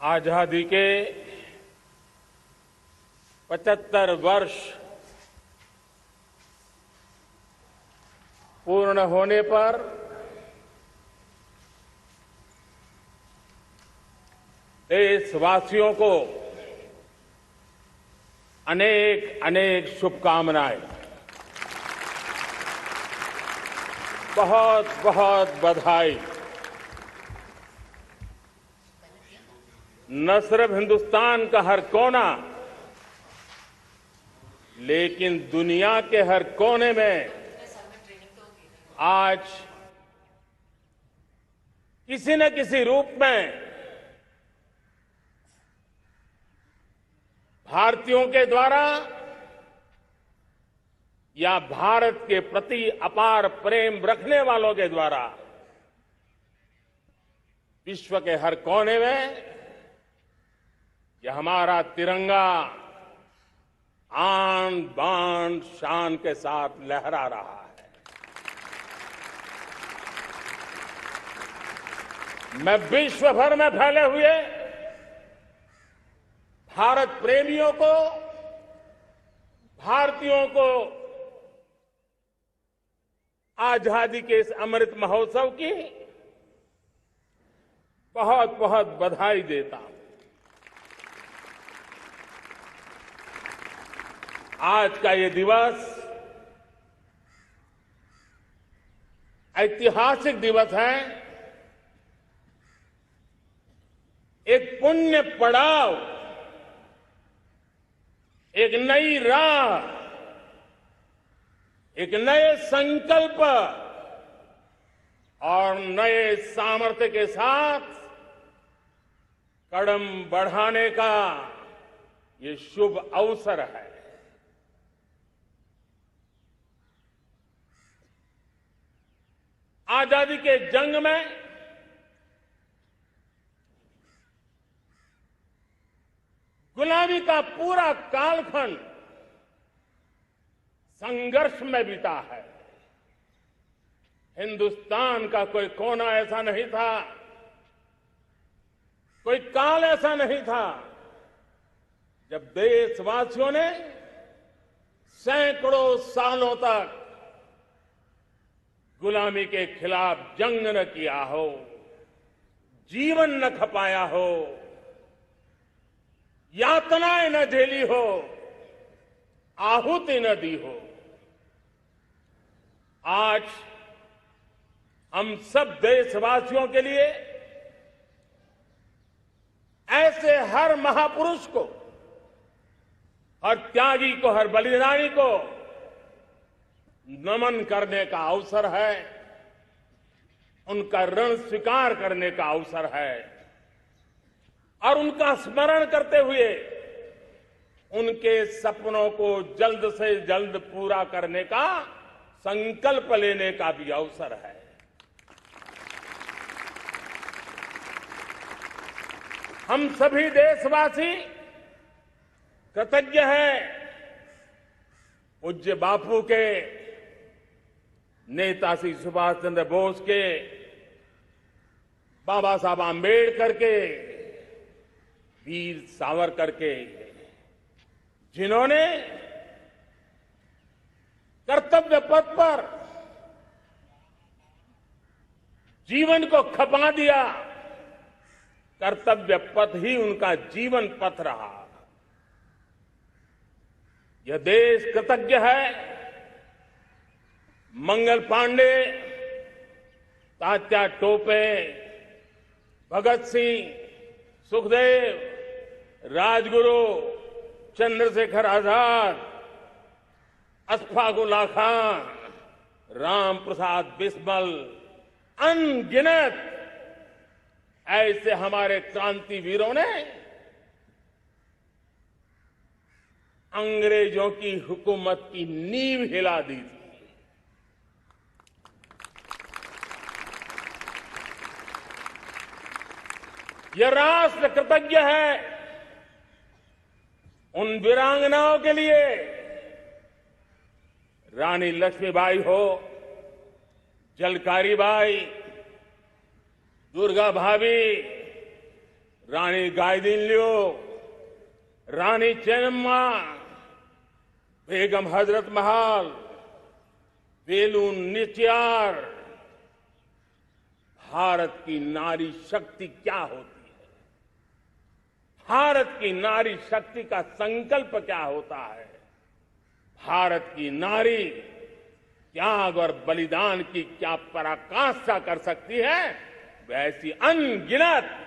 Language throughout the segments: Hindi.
आजादी के 75 वर्ष पूर्ण होने पर देशवासियों को अनेक अनेक शुभकामनाएं। बहुत बहुत बधाई। न सिर्फ हिंदुस्तान का हर कोना, लेकिन दुनिया के हर कोने में आज किसी न किसी रूप में भारतीयों के द्वारा या भारत के प्रति अपार प्रेम रखने वालों के द्वारा विश्व के हर कोने में यह हमारा तिरंगा आन बान शान के साथ लहरा रहा है। मैं विश्व भर में फैले हुए भारत प्रेमियों को, भारतीयों को आजादी के इस अमृत महोत्सव की बहुत बहुत बधाई देता हूं। आज का ये दिवस ऐतिहासिक दिवस है। एक पुण्य पड़ाव, एक नई राह, एक नए संकल्प और नए सामर्थ्य के साथ कदम बढ़ाने का ये शुभ अवसर है। आजादी के जंग में गुलामी का पूरा कालखंड संघर्ष में बीता है। हिंदुस्तान का कोई कोना ऐसा नहीं था, कोई काल ऐसा नहीं था जब देशवासियों ने सैकड़ों सालों तक गुलामी के खिलाफ जंग न किया हो, जीवन न खपाया हो, यातनाएं न झेली हो, आहुति न दी हो। आज हम सब देशवासियों के लिए ऐसे हर महापुरुष को, हर त्यागी को, हर बलिदानी को नमन करने का अवसर है, उनका ऋण स्वीकार करने का अवसर है और उनका स्मरण करते हुए उनके सपनों को जल्द से जल्द पूरा करने का संकल्प लेने का भी अवसर है। हम सभी देशवासी कृतज्ञ हैं पूज्य बापू के, नेताजी सुभाष चंद्र बोस के, बाबा साहब आंबेडकर के, वीर सावरकर के, जिन्होंने कर्तव्य पथ पर जीवन को खपा दिया। कर्तव्य पथ ही उनका जीवन पथ रहा। यह देश कृतज्ञ है मंगल पांडे, तात्या टोपे, भगत सिंह, सुखदेव, राजगुरु, चंद्रशेखर आजाद, अशफाक उल्लाह खान, राम प्रसाद बिस्मिल, अनगिनत ऐसे हमारे क्रांतिवीरों ने अंग्रेजों की हुकूमत की नींव हिला दी थी। यह राष्ट्र कृतज्ञ है उन वीरांगनाओं के लिए, रानी लक्ष्मीबाई हो, झलकारी बाई, दुर्गा भाभी, रानी गाइदिन्ल्यो, रानी चेन्नम्मा, बेगम हजरत महल, वेलु नाचियार। भारत की नारी शक्ति क्या होती है, भारत की नारी शक्ति का संकल्प क्या होता है, भारत की नारी त्याग और बलिदान की क्या पराकाष्ठा कर सकती है, वैसी अनगिनत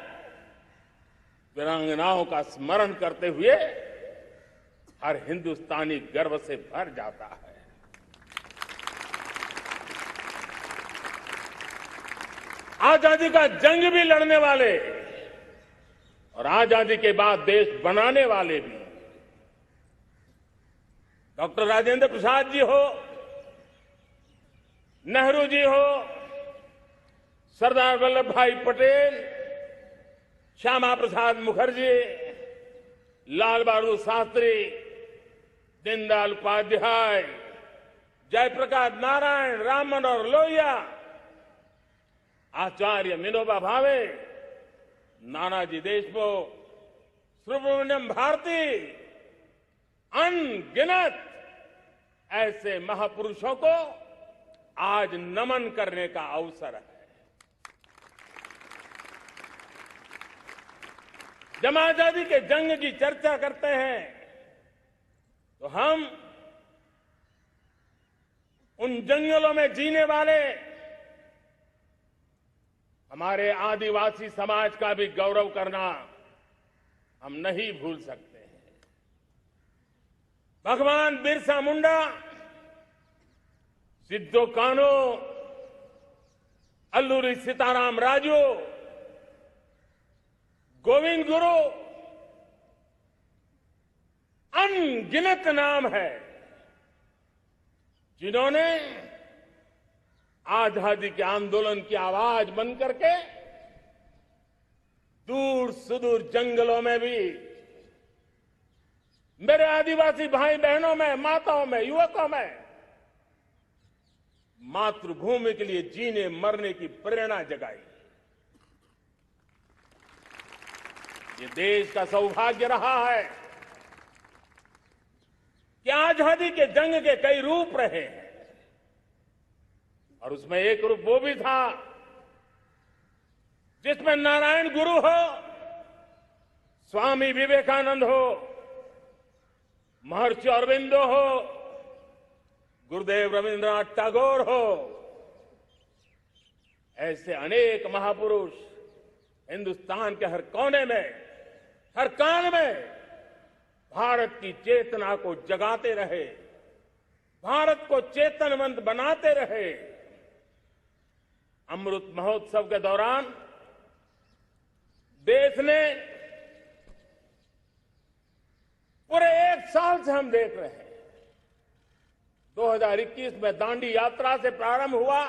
वीरांगनाओं का स्मरण करते हुए हर हिंदुस्तानी गर्व से भर जाता है। आजादी का जंग भी लड़ने वाले और आजादी के बाद देश बनाने वाले भी, डॉक्टर राजेंद्र प्रसाद जी हो, नेहरू जी हो, सरदार वल्लभ भाई पटेल, श्यामा प्रसाद मुखर्जी, लाल बहादुर शास्त्री, दीनदयाल उपाध्याय, जयप्रकाश नारायण, राम मनोहर लोहिया, आचार्य विनोबा भावे, नानाजी देशमुख, सुब्रमण्यम भारती, अनगिनत ऐसे महापुरुषों को आज नमन करने का अवसर है। जब आजादी के जंग की चर्चा करते हैं तो हम उन जंगलों में जीने वाले हमारे आदिवासी समाज का भी गौरव करना हम नहीं भूल सकते हैं। भगवान बिरसा मुंडा, सिद्धो कान्हू, अल्लूरी सीताराम राजू, गोविंद गुरु, अनगिनत नाम है जिन्होंने आजादी के आंदोलन की आवाज बन करके दूर सुदूर जंगलों में भी मेरे आदिवासी भाई बहनों में, माताओं में, युवकों में मातृभूमि के लिए जीने मरने की प्रेरणा जगाई। ये देश का सौभाग्य रहा है कि आजादी के जंग के कई रूप रहे हैं और उसमें एक रूप वो भी था जिसमें नारायण गुरु हो, स्वामी विवेकानंद हो, महर्षि अरविंदो हो, गुरुदेव रविंद्रनाथ टैगोर हो, ऐसे अनेक महापुरुष हिंदुस्तान के हर कोने में, हर काल में भारत की चेतना को जगाते रहे, भारत को चेतनवंत बनाते रहे। अमृत महोत्सव के दौरान देश ने पूरे एक साल से हम देख रहे हैं, 2021 में दांडी यात्रा से प्रारंभ हुआ,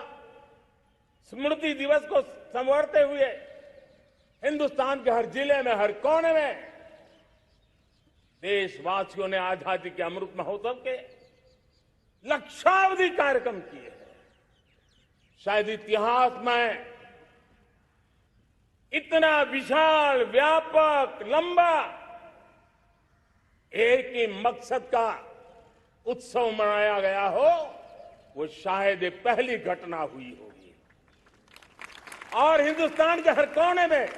स्मृति दिवस को संवारते हुए हिंदुस्तान के हर जिले में, हर कोने में देशवासियों ने आजादी के अमृत महोत्सव के लक्षावधि कार्यक्रम किए। शायद इतिहास में इतना विशाल, व्यापक, लंबा एक ही मकसद का उत्सव मनाया गया हो, वो शायद ये पहली घटना हुई होगी। और हिंदुस्तान के हर कोने में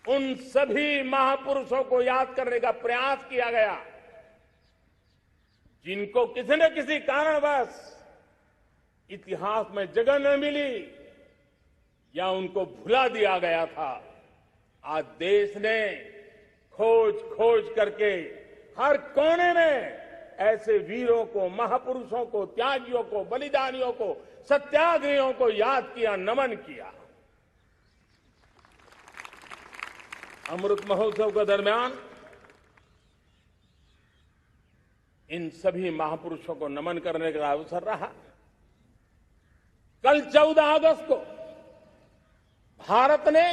उन सभी महापुरुषों को याद करने का प्रयास किया गया जिनको किसी न किसी कारणवश इतिहास में जगह न मिली या उनको भुला दिया गया था। आज देश ने खोज खोज करके हर कोने में ऐसे वीरों को, महापुरुषों को, त्यागियों को, बलिदानियों को, सत्याग्रहियों को याद किया, नमन किया। अमृत महोत्सव के दरमियान इन सभी महापुरुषों को नमन करने का अवसर रहा। कल 14 अगस्त को भारत ने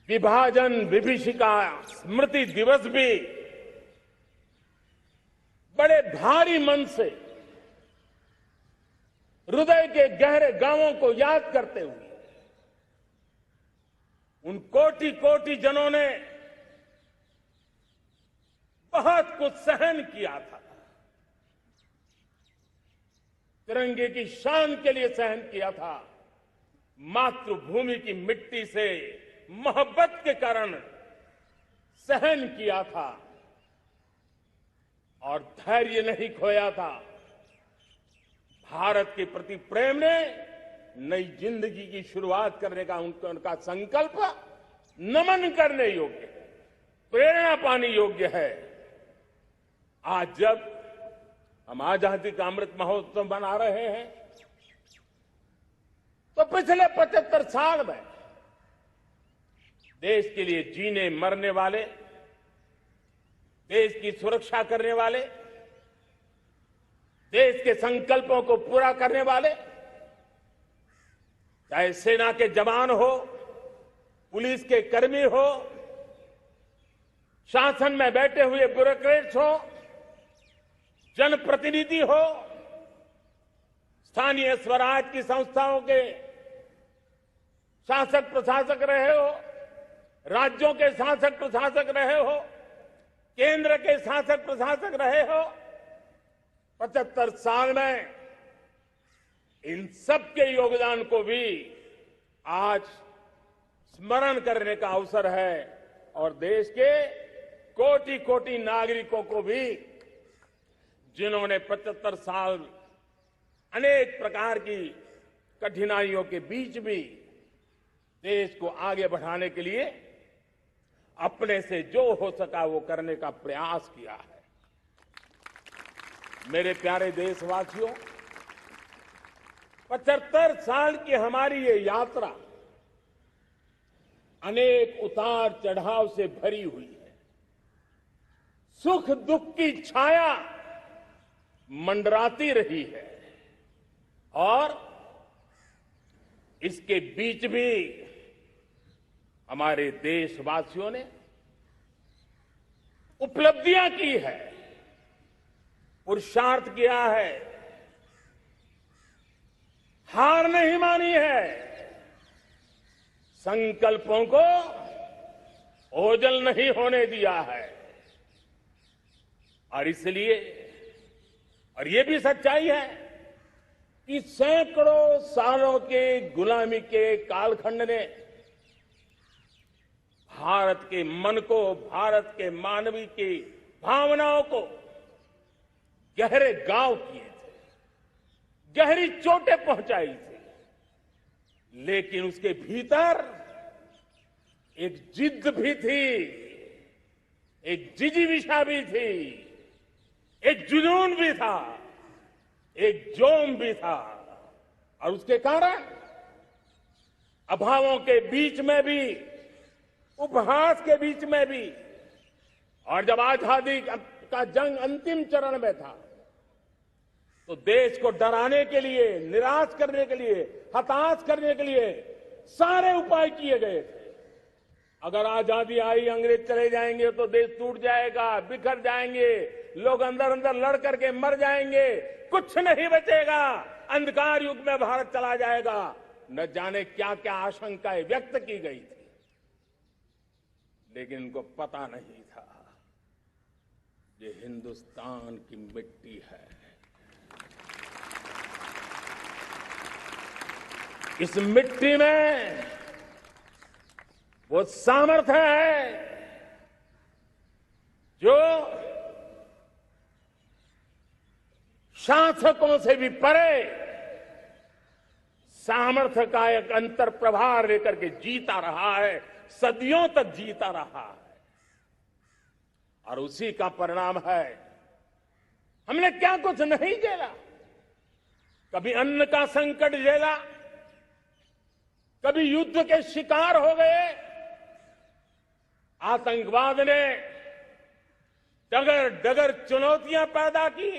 विभाजन विभीषिका स्मृति दिवस भी बड़े भारी मन से हृदय के गहरे गांवों को याद करते हुए उन कोटि कोटि जनों ने बहुत कुछ सहन किया था। तिरंगे की शान के लिए सहन किया था। मातृभूमि की मिट्टी से मोहब्बत के कारण सहन किया था और धैर्य नहीं खोया था। भारत के प्रति प्रेम ने नई जिंदगी की शुरुआत करने का उनका संकल्प नमन करने योग्य, प्रेरणा पाने योग्य है। आज जब हम आजादी का अमृत महोत्सव मना रहे हैं तो पिछले 75 साल में देश के लिए जीने मरने वाले, देश की सुरक्षा करने वाले, देश के संकल्पों को पूरा करने वाले, चाहे सेना के जवान हो, पुलिस के कर्मी हो, शासन में बैठे हुए ब्यूरोक्रेट्स हो, जनप्रतिनिधि हो, स्थानीय स्वराज की संस्थाओं के शासक प्रशासक रहे हो, राज्यों के शासक प्रशासक रहे हो, केंद्र के शासक प्रशासक रहे हो, 75 साल में इन सबके योगदान को भी आज स्मरण करने का अवसर है और देश के कोटि कोटि नागरिकों को भी, जिन्होंने 75 साल अनेक प्रकार की कठिनाइयों के बीच भी देश को आगे बढ़ाने के लिए अपने से जो हो सका वो करने का प्रयास किया है। मेरे प्यारे देशवासियों, 75 साल की हमारी ये यात्रा अनेक उतार चढ़ाव से भरी हुई है। सुख दुख की छाया मंडराती रही है और इसके बीच भी हमारे देशवासियों ने उपलब्धियां की है, पुरुषार्थ किया है, हार नहीं मानी है, संकल्पों को ओझल नहीं होने दिया है। और इसलिए, और ये भी सच्चाई है कि सैकड़ों सालों के गुलामी के कालखंड ने भारत के मन को, भारत के मानवीय की भावनाओं को गहरे घाव किए थे, गहरी चोटें पहुंचाई थी। लेकिन उसके भीतर एक जिद्द भी थी, एक जिजीविषा भी थी, एक जुनून भी था, एक जोम भी था। और उसके कारण अभावों के बीच में भी, उपहास के बीच में भी, और जब आजादी का जंग अंतिम चरण में था तो देश को डराने के लिए, निराश करने के लिए, हताश करने के लिए सारे उपाय किए गए थे। अगर आजादी आई, अंग्रेज चले जाएंगे तो देश टूट जाएगा, बिखर जाएंगे, लोग अंदर अंदर लड़ करके मर जाएंगे, कुछ नहीं बचेगा, अंधकार युग में भारत चला जाएगा। न जाने क्या क्या आशंकाएं व्यक्त की गई थी, लेकिन उनको पता नहीं था ये हिंदुस्तान की मिट्टी है। इस मिट्टी में वो सामर्थ्य है जो शासकों से भी परे सामर्थ्य का एक अंतर प्रभार लेकर के जीता रहा है, सदियों तक जीता रहा है। और उसी का परिणाम है, हमने क्या कुछ नहीं झेला। कभी अन्न का संकट झेला, कभी युद्ध के शिकार हो गए, आतंकवाद ने डगर डगर चुनौतियां पैदा की,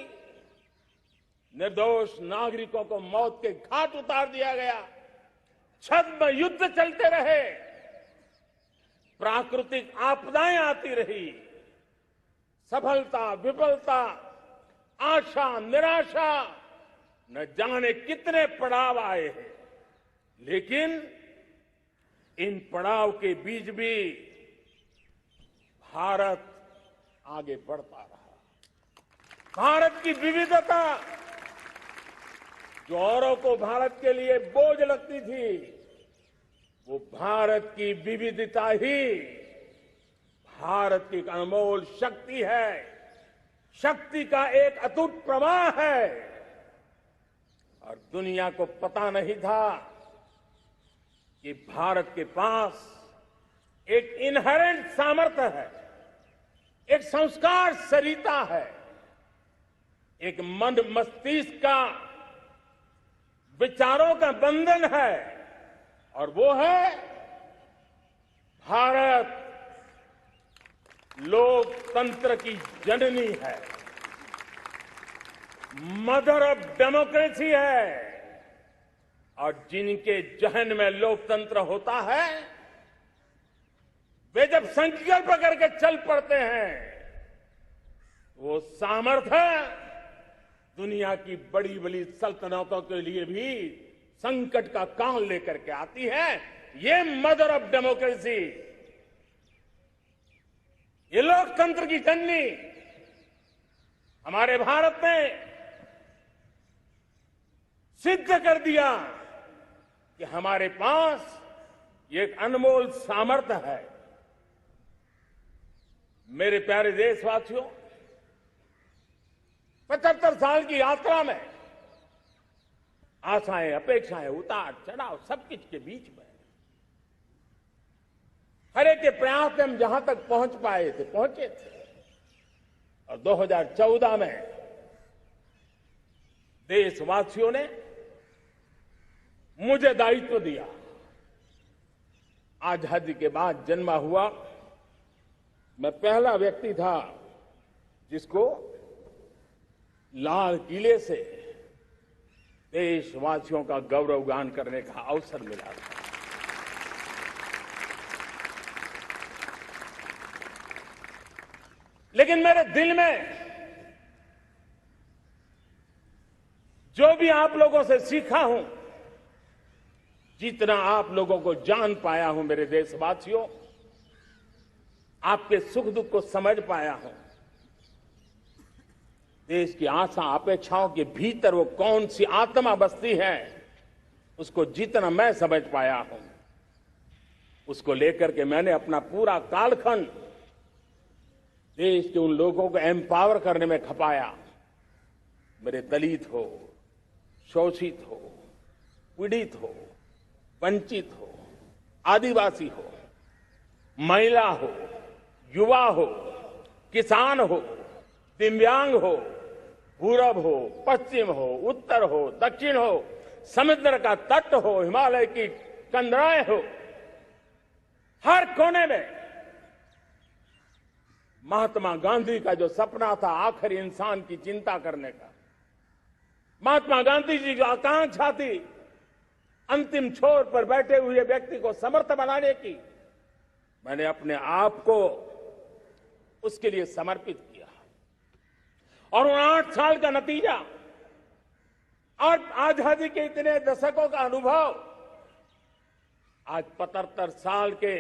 निर्दोष नागरिकों को मौत के घाट उतार दिया गया, छद्म युद्ध चलते रहे, प्राकृतिक आपदाएं आती रही, सफलता विफलता, आशा निराशा, न जाने कितने पड़ाव आए हैं। लेकिन इन पड़ाव के बीच भी भारत आगे बढ़ता रहा। भारत की विविधता जो औरों को भारत के लिए बोझ लगती थी, वो भारत की विविधता ही भारत की एक अनमोल शक्ति है, शक्ति का एक अटूट प्रवाह है। और दुनिया को पता नहीं था कि भारत के पास एक इनहेरेंट सामर्थ्य है, एक संस्कार सरिता है, एक मन मस्तिष्क का विचारों का बंधन है, और वो है भारत लोकतंत्र की जननी है, मदर ऑफ डेमोक्रेसी है। और जिनके जहन में लोकतंत्र होता है, वे जब संकल्प करके चल पड़ते हैं, वो सामर्थ्य दुनिया की बड़ी बड़ी सल्तनतों के लिए भी संकट का काल लेकर के आती है। ये मदर ऑफ डेमोक्रेसी, ये लोकतंत्र की जननी हमारे भारत ने सिद्ध कर दिया कि हमारे पास ये एक अनमोल सामर्थ्य है। मेरे प्यारे देशवासियों, 75 साल की यात्रा में आशाएं, अपेक्षाएं, उतार चढ़ाव सब कुछ के बीच में हर एक के प्रयास से हम जहां तक पहुंच पाए थे, पहुंचे थे। और 2014 में देशवासियों ने मुझे दायित्व दिया। आजादी के बाद जन्मा हुआ मैं पहला व्यक्ति था जिसको लाल किले से देशवासियों का गौरवगान करने का अवसर मिला था। लेकिन मेरे दिल में जो भी आप लोगों से सीखा हूं, जितना आप लोगों को जान पाया हूं मेरे देशवासियों, आपके सुख दुख को समझ पाया हूं, देश की आशा अपेक्षाओं के भीतर वो कौन सी आत्मा बसती है, उसको जितना मैं समझ पाया हूं, उसको लेकर के मैंने अपना पूरा कालखंड देश के उन लोगों को एम्पावर करने में खपाया। मेरे दलित हो, शोषित हो, पीड़ित हो, वंचित हो, आदिवासी हो, महिला हो, युवा हो, किसान हो, दिव्यांग हो, पूरब हो, पश्चिम हो, उत्तर हो, दक्षिण हो, समुद्र का तट हो, हिमालय की कंदराएं हो, हर कोने में महात्मा गांधी का जो सपना था आखिर इंसान की चिंता करने का, महात्मा गांधी जी जो आकांक्षा थी अंतिम छोर पर बैठे हुए व्यक्ति को समर्थ बनाने की, मैंने अपने आप को उसके लिए समर्पित किया। और उन 8 साल का नतीजा और आजादी के इतने दशकों का अनुभव आज 75 साल के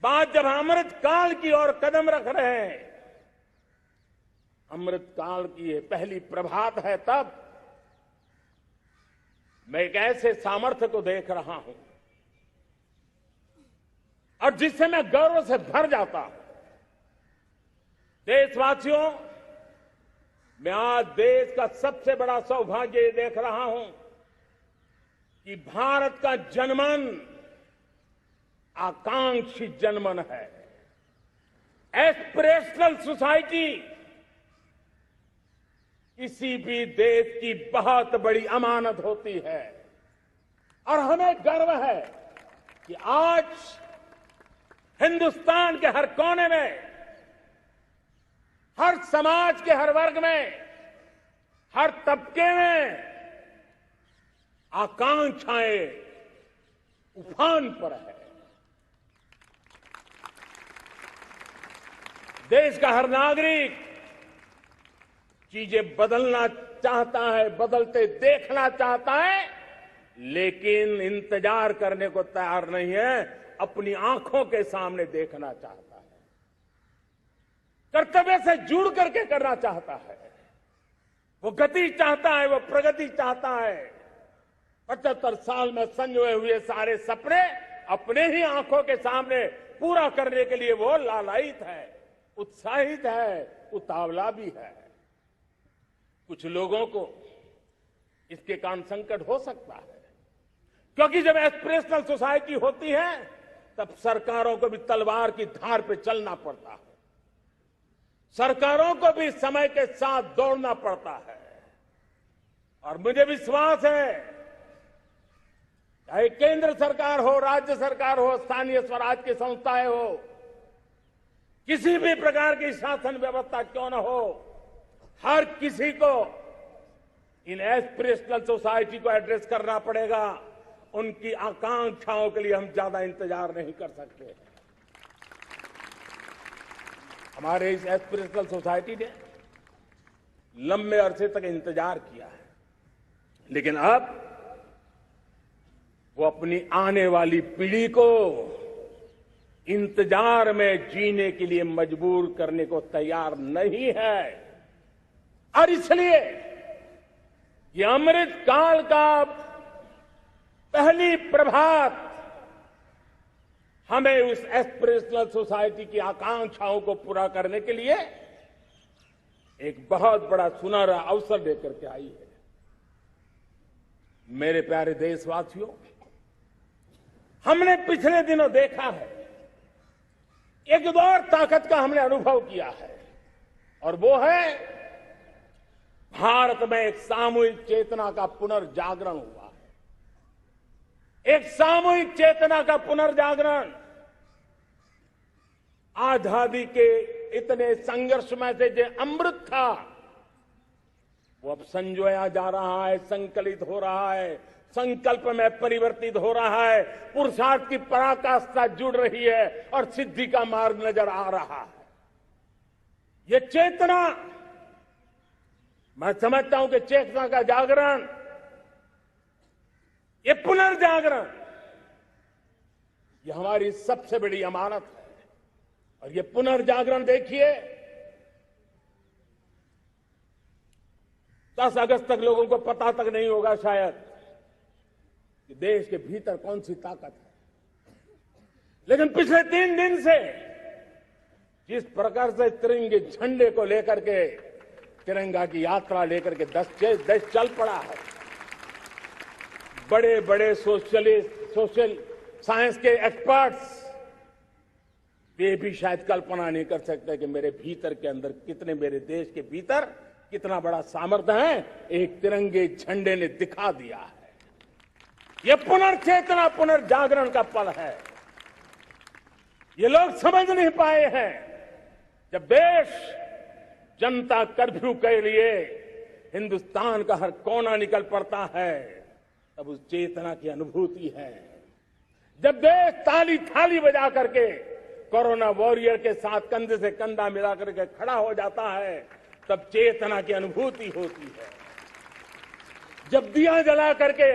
बाद जब अमृत काल की ओर कदम रख रहे हैं, अमृत काल की ये पहली प्रभात है, तब मैं एक ऐसे सामर्थ्य को देख रहा हूं और जिससे मैं गर्व से भर जाता हूं। देशवासियों, मैं आज देश का सबसे बड़ा सौभाग्य देख रहा हूं कि भारत का जनमन आकांक्षी जनमन है, एस्पिरेशनल सोसाइटी किसी भी देश की बहुत बड़ी अमानत होती है। और हमें गर्व है कि आज हिंदुस्तान के हर कोने में, हर समाज के हर वर्ग में, हर तबके में आकांक्षाएं उफान पर है। देश का हर नागरिक चीजें बदलना चाहता है, बदलते देखना चाहता है, लेकिन इंतजार करने को तैयार नहीं है, अपनी आंखों के सामने देखना चाहता है, कर्तव्य से जुड़ करके करना चाहता है, वो गति चाहता है, वो प्रगति चाहता है। 75 साल में संजोए हुए सारे सपने अपने ही आंखों के सामने पूरा करने के लिए वो लालायित है, उत्साहित है, उतावला भी है। कुछ लोगों को इसके कारण संकट हो सकता है, क्योंकि जब एस्पिरेशनल सोसाइटी होती है तब सरकारों को भी तलवार की धार पे चलना पड़ता है, सरकारों को भी समय के साथ दौड़ना पड़ता है। और मुझे विश्वास है, चाहे केंद्र सरकार हो, राज्य सरकार हो, स्थानीय स्वराज की संस्थाएं हो, किसी भी प्रकार की शासन व्यवस्था क्यों न हो, हर किसी को इन एस्पिरेशनल सोसाइटी को एड्रेस करना पड़ेगा। उनकी आकांक्षाओं के लिए हम ज्यादा इंतजार नहीं कर सकते। हमारे इस एस्पिरेशनल सोसाइटी ने लंबे अरसे तक इंतजार किया है, लेकिन अब वो अपनी आने वाली पीढ़ी को इंतजार में जीने के लिए मजबूर करने को तैयार नहीं है। और इसलिए ये अमृत काल का पहली प्रभात हमें उस एस्पिरेशनल सोसाइटी की आकांक्षाओं को पूरा करने के लिए एक बहुत बड़ा सुनहरा अवसर देकर के आई है। मेरे प्यारे देशवासियों, हमने पिछले दिनों देखा है, एक और ताकत का हमने अनुभव किया है, और वो है भारत में एक सामूहिक चेतना का पुनर्जागरण हुआ है। एक सामूहिक चेतना का पुनर्जागरण आजादी के इतने संघर्ष में से जो अमृत था वो अब संजोया जा रहा है, संकलित हो रहा है, संकल्प में परिवर्तित हो रहा है, पुरुषार्थ की पराकाष्ठा जुड़ रही है और सिद्धि का मार्ग नजर आ रहा है। ये चेतना, मैं समझता हूं कि चेतना का जागरण, ये पुनर्जागरण, ये हमारी सबसे बड़ी अमानत है। और ये पुनर्जागरण देखिए, 10 अगस्त तक लोगों को पता तक नहीं होगा शायद कि देश के भीतर कौन सी ताकत है, लेकिन पिछले 3 दिन से जिस प्रकार से तिरंगे झंडे को लेकर के, तिरंगा की यात्रा लेकर के देश चल पड़ा है, बड़े बड़े सोशल साइंस के एक्सपर्ट्स वे भी शायद कल्पना नहीं कर सकते कि मेरे भीतर के अंदर कितने, मेरे देश के भीतर कितना बड़ा सामर्थ्य है, एक तिरंगे झंडे ने दिखा दिया है। यह पुनर्चेतना, पुनर्जागरण का पल है। ये लोग समझ नहीं पाए हैं, जब देश जनता कर्फ्यू के लिए हिंदुस्तान का हर कोना निकल पड़ता है, तब उस चेतना की अनुभूति है। जब देश ताली थाली बजा करके कोरोना वॉरियर के साथ कंधे से कंधा मिला करके खड़ा हो जाता है, तब चेतना की अनुभूति होती है। जब दिया जला करके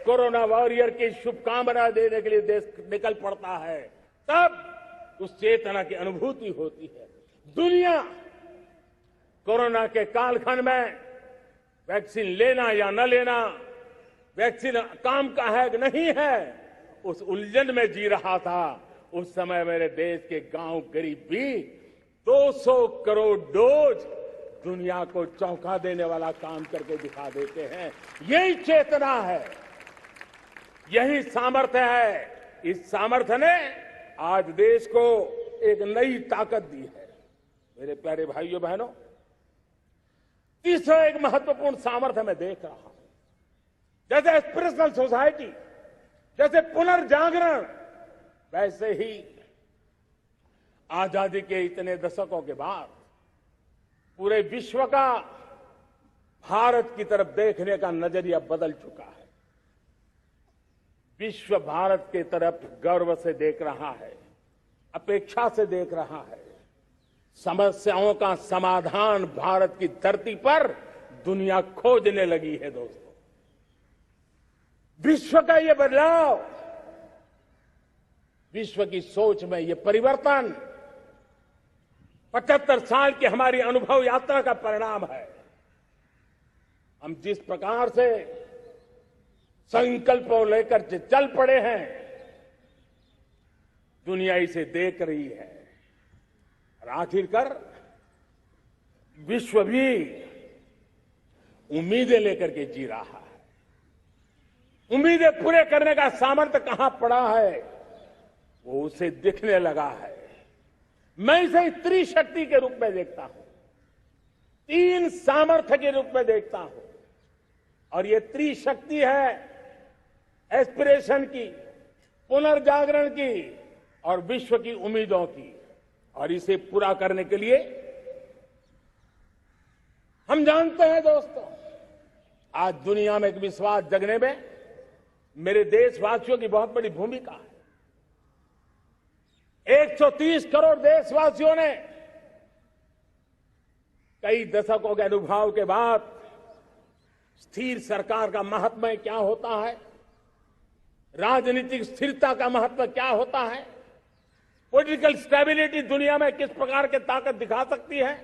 कोरोना वॉरियर की शुभकामना देने के लिए देश निकल पड़ता है, तब उस चेतना की अनुभूति होती है। दुनिया कोरोना के कालखंड में वैक्सीन लेना या न लेना, वैक्सीन काम का है कि नहीं है, उस उलझन में जी रहा था। उस समय मेरे देश के गांव गरीब भी 200 करोड़ डोज दुनिया को चौंका देने वाला काम करके दिखा देते हैं। यही चेतना है, यही सामर्थ्य है। इस सामर्थ्य ने आज देश को एक नई ताकत दी है। मेरे प्यारे भाइयों बहनों, तीसरा एक महत्वपूर्ण सामर्थ्य मैं देख रहा हूं, जैसे एस्पिरेशनल सोसाइटी, जैसे पुनर्जागरण, वैसे ही आजादी के इतने दशकों के बाद पूरे विश्व का भारत की तरफ देखने का नजरिया बदल चुका है। विश्व भारत की तरफ गर्व से देख रहा है, अपेक्षा से देख रहा है। समस्याओं का समाधान भारत की धरती पर दुनिया खोजने लगी है। दोस्तों, विश्व का ये बदलाव, विश्व की सोच में ये परिवर्तन 75 साल की हमारी अनुभव यात्रा का परिणाम है। हम जिस प्रकार से संकल्प लेकर चल पड़े हैं, दुनिया इसे देख रही है और आखिरकार विश्व भी उम्मीदें लेकर के जी रहा है। उम्मीदें पूरे करने का सामर्थ्य कहां पड़ा है, वो उसे दिखने लगा है। मैं इसे त्रिशक्ति के रूप में देखता हूं, 3 सामर्थ्य के रूप में देखता हूं। और ये त्रिशक्ति है एस्पिरेशन की, पुनर्जागरण की और विश्व की उम्मीदों की। और इसे पूरा करने के लिए हम जानते हैं दोस्तों, आज दुनिया में एक विश्वास जगने में मेरे देशवासियों की बहुत बड़ी भूमिका है। 130 करोड़ देशवासियों ने कई दशकों के अनुभव के बाद स्थिर सरकार का महत्व क्या होता है, राजनीतिक स्थिरता का महत्व क्या होता है, पॉलिटिकल स्टेबिलिटी दुनिया में किस प्रकार की ताकत दिखा सकती है,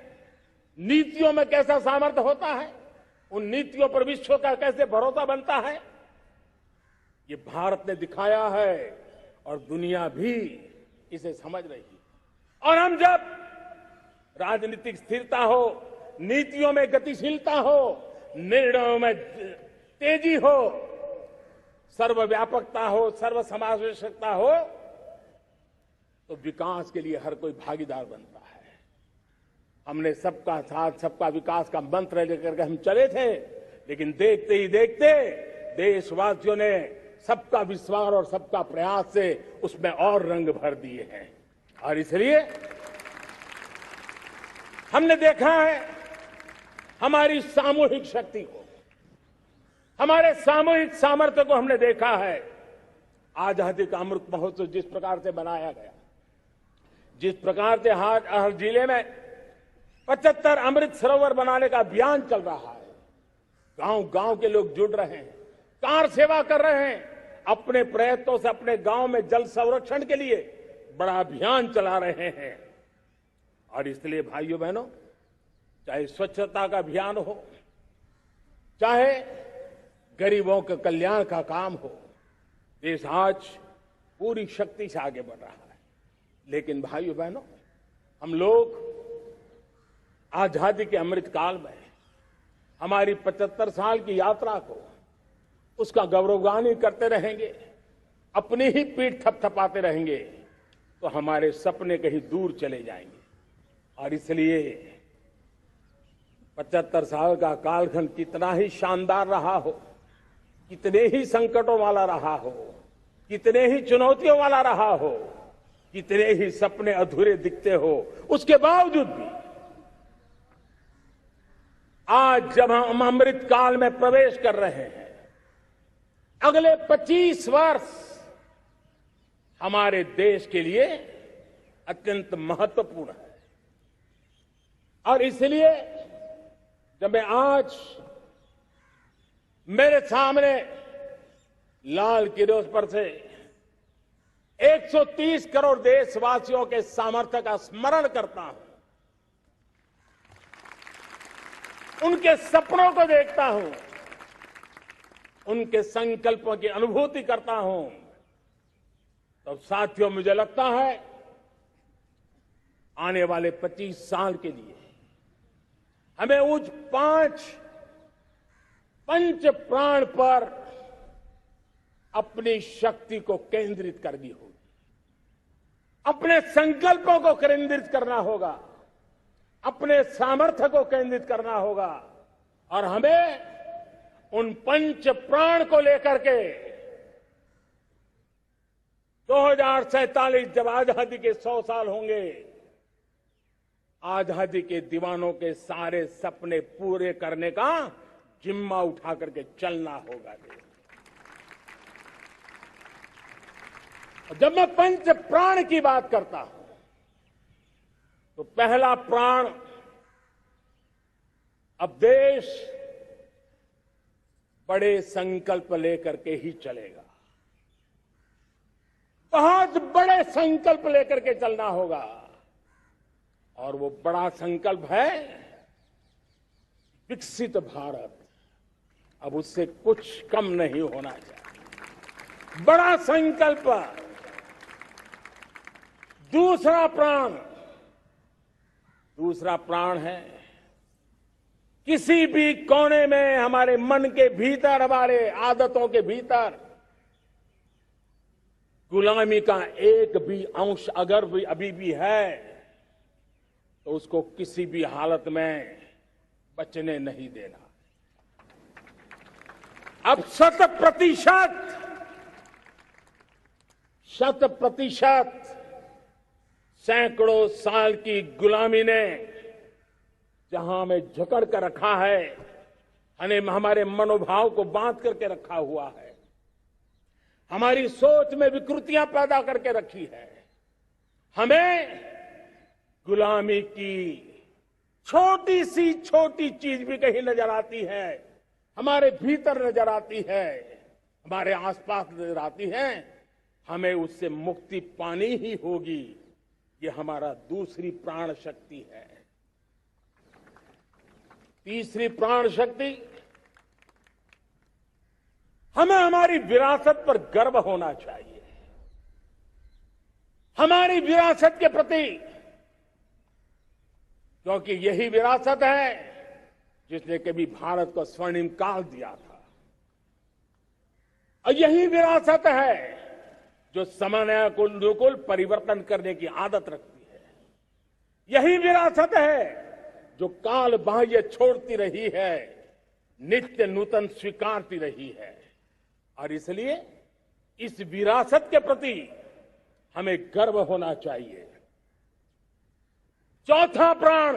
नीतियों में कैसा सामर्थ्य होता है, उन नीतियों पर विश्व का कैसे भरोसा बनता है, ये भारत ने दिखाया है और दुनिया भी इसे समझ रही है। और हम जब राजनीतिक स्थिरता हो, नीतियों में गतिशीलता हो, निर्णयों में तेजी हो, सर्वव्यापकता हो, सर्वसमावेशकता हो, तो विकास के लिए हर कोई भागीदार बनता है। हमने सबका साथ सबका विकास का मंत्र लेकर के हम चले थे, लेकिन देखते ही देखते देशवासियों ने सबका विश्वास और सबका प्रयास से उसमें और रंग भर दिए हैं। और इसलिए हमने देखा है हमारी सामूहिक शक्ति को, हमारे सामूहिक सामर्थ्य को हमने देखा है। आजादी का अमृत महोत्सव जिस प्रकार से बनाया गया, जिस प्रकार से हर जिले में 75 अमृत सरोवर बनाने का अभियान चल रहा है, गांव गांव के लोग जुड़ रहे हैं, कार सेवा कर रहे हैं, अपने प्रयत्नों से अपने गांव में जल संरक्षण के लिए बड़ा अभियान चला रहे हैं। और इसलिए भाइयों बहनों, चाहे स्वच्छता का अभियान हो, चाहे गरीबों के कल्याण का काम हो, देश आज पूरी शक्ति से आगे बढ़ रहा है। लेकिन भाइयों बहनों, हम लोग आजादी के अमृत काल में हमारी 75 साल की यात्रा को, उसका गौरवगान करते रहेंगे, अपनी ही पीठ थपथपाते रहेंगे, तो हमारे सपने कहीं दूर चले जाएंगे। और इसलिए 75 साल का कालखंड कितना ही शानदार रहा हो, कितने ही संकटों वाला रहा हो, कितने ही चुनौतियों वाला रहा हो, कितने ही सपने अधूरे दिखते हो, उसके बावजूद भी आज जब हम अमृत काल में प्रवेश कर रहे हैं, अगले 25 वर्ष हमारे देश के लिए अत्यंत महत्वपूर्ण है। और इसलिए जब मैं आज मेरे सामने लाल किले पर से 130 करोड़ देशवासियों के सामर्थ्य का स्मरण करता हूं, उनके सपनों को देखता हूं, उनके संकल्पों की अनुभूति करता हूं, तो साथियों मुझे लगता है आने वाले 25 साल के लिए हमें उस 5 पंच प्राण पर अपनी शक्ति को केंद्रित करनी होगी, अपने संकल्पों को केंद्रित करना होगा, अपने सामर्थ्य को केंद्रित करना होगा। और हमें उन पंच प्राण को लेकर के 2047 जब आजादी के 100 साल होंगे, आजादी के दीवानों के सारे सपने पूरे करने का जिम्मा उठा करके चलना होगा। जब मैं पंच प्राण की बात करता हूं, तो पहला प्राण, अब देश बड़े संकल्प लेकर के ही चलेगा। बहुत बड़े संकल्प लेकर के चलना होगा और वो बड़ा संकल्प है विकसित भारत। अब उससे कुछ कम नहीं होना चाहिए। बड़ा संकल्प। दूसरा प्राण है किसी भी कोने में हमारे मन के भीतर, हमारे आदतों के भीतर गुलामी का एक भी अंश अगर भी अभी भी है तो उसको किसी भी हालत में बचने नहीं देना। अब 100% सैकड़ों साल की गुलामी ने जहां हमें जकड़ कर रखा है, हमारे मनोभाव को बांध करके रखा हुआ है, हमारी सोच में विकृतियां पैदा करके रखी है, हमें गुलामी की छोटी सी छोटी चीज भी कहीं नजर आती है, हमारे भीतर नजर आती है, हमारे आसपास नजर आती है, हमें उससे मुक्ति पानी ही होगी। ये हमारा दूसरी प्राण शक्ति है। तीसरी प्राण शक्ति, हमें हमारी विरासत पर गर्व होना चाहिए। हमारी विरासत के प्रति, क्योंकि यही विरासत है जिसने कभी भारत को स्वर्णिम काल दिया था, और यही विरासत है जो समय को अनुकूल परिवर्तन करने की आदत रखती है। यही विरासत है जो काल बाह्य छोड़ती रही है, नित्य नूतन स्वीकारती रही है। और इसलिए इस विरासत के प्रति हमें गर्व होना चाहिए। चौथा प्राण,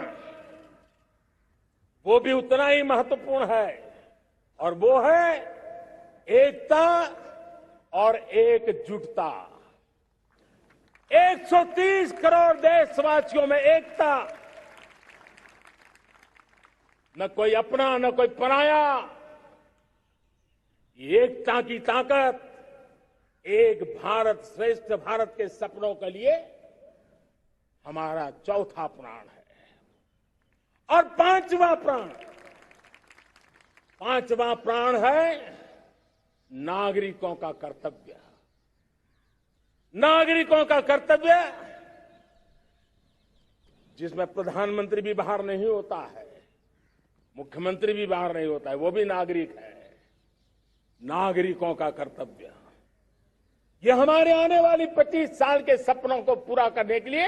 वो भी उतना ही महत्वपूर्ण है, और वो है एकता और एकजुटता। 130 करोड़ देशवासियों में एकता, न कोई अपना न कोई पराया। एकता की ताकत एक भारत श्रेष्ठ भारत के सपनों के लिए हमारा चौथा प्राण है। और पांचवा प्राण है नागरिकों का कर्तव्य। नागरिकों का कर्तव्य जिसमें प्रधानमंत्री भी बाहर नहीं होता है, मुख्यमंत्री भी बाहर नहीं होता है, वो भी नागरिक है। नागरिकों का कर्तव्य, ये हमारे आने वाली 25 साल के सपनों को पूरा करने के लिए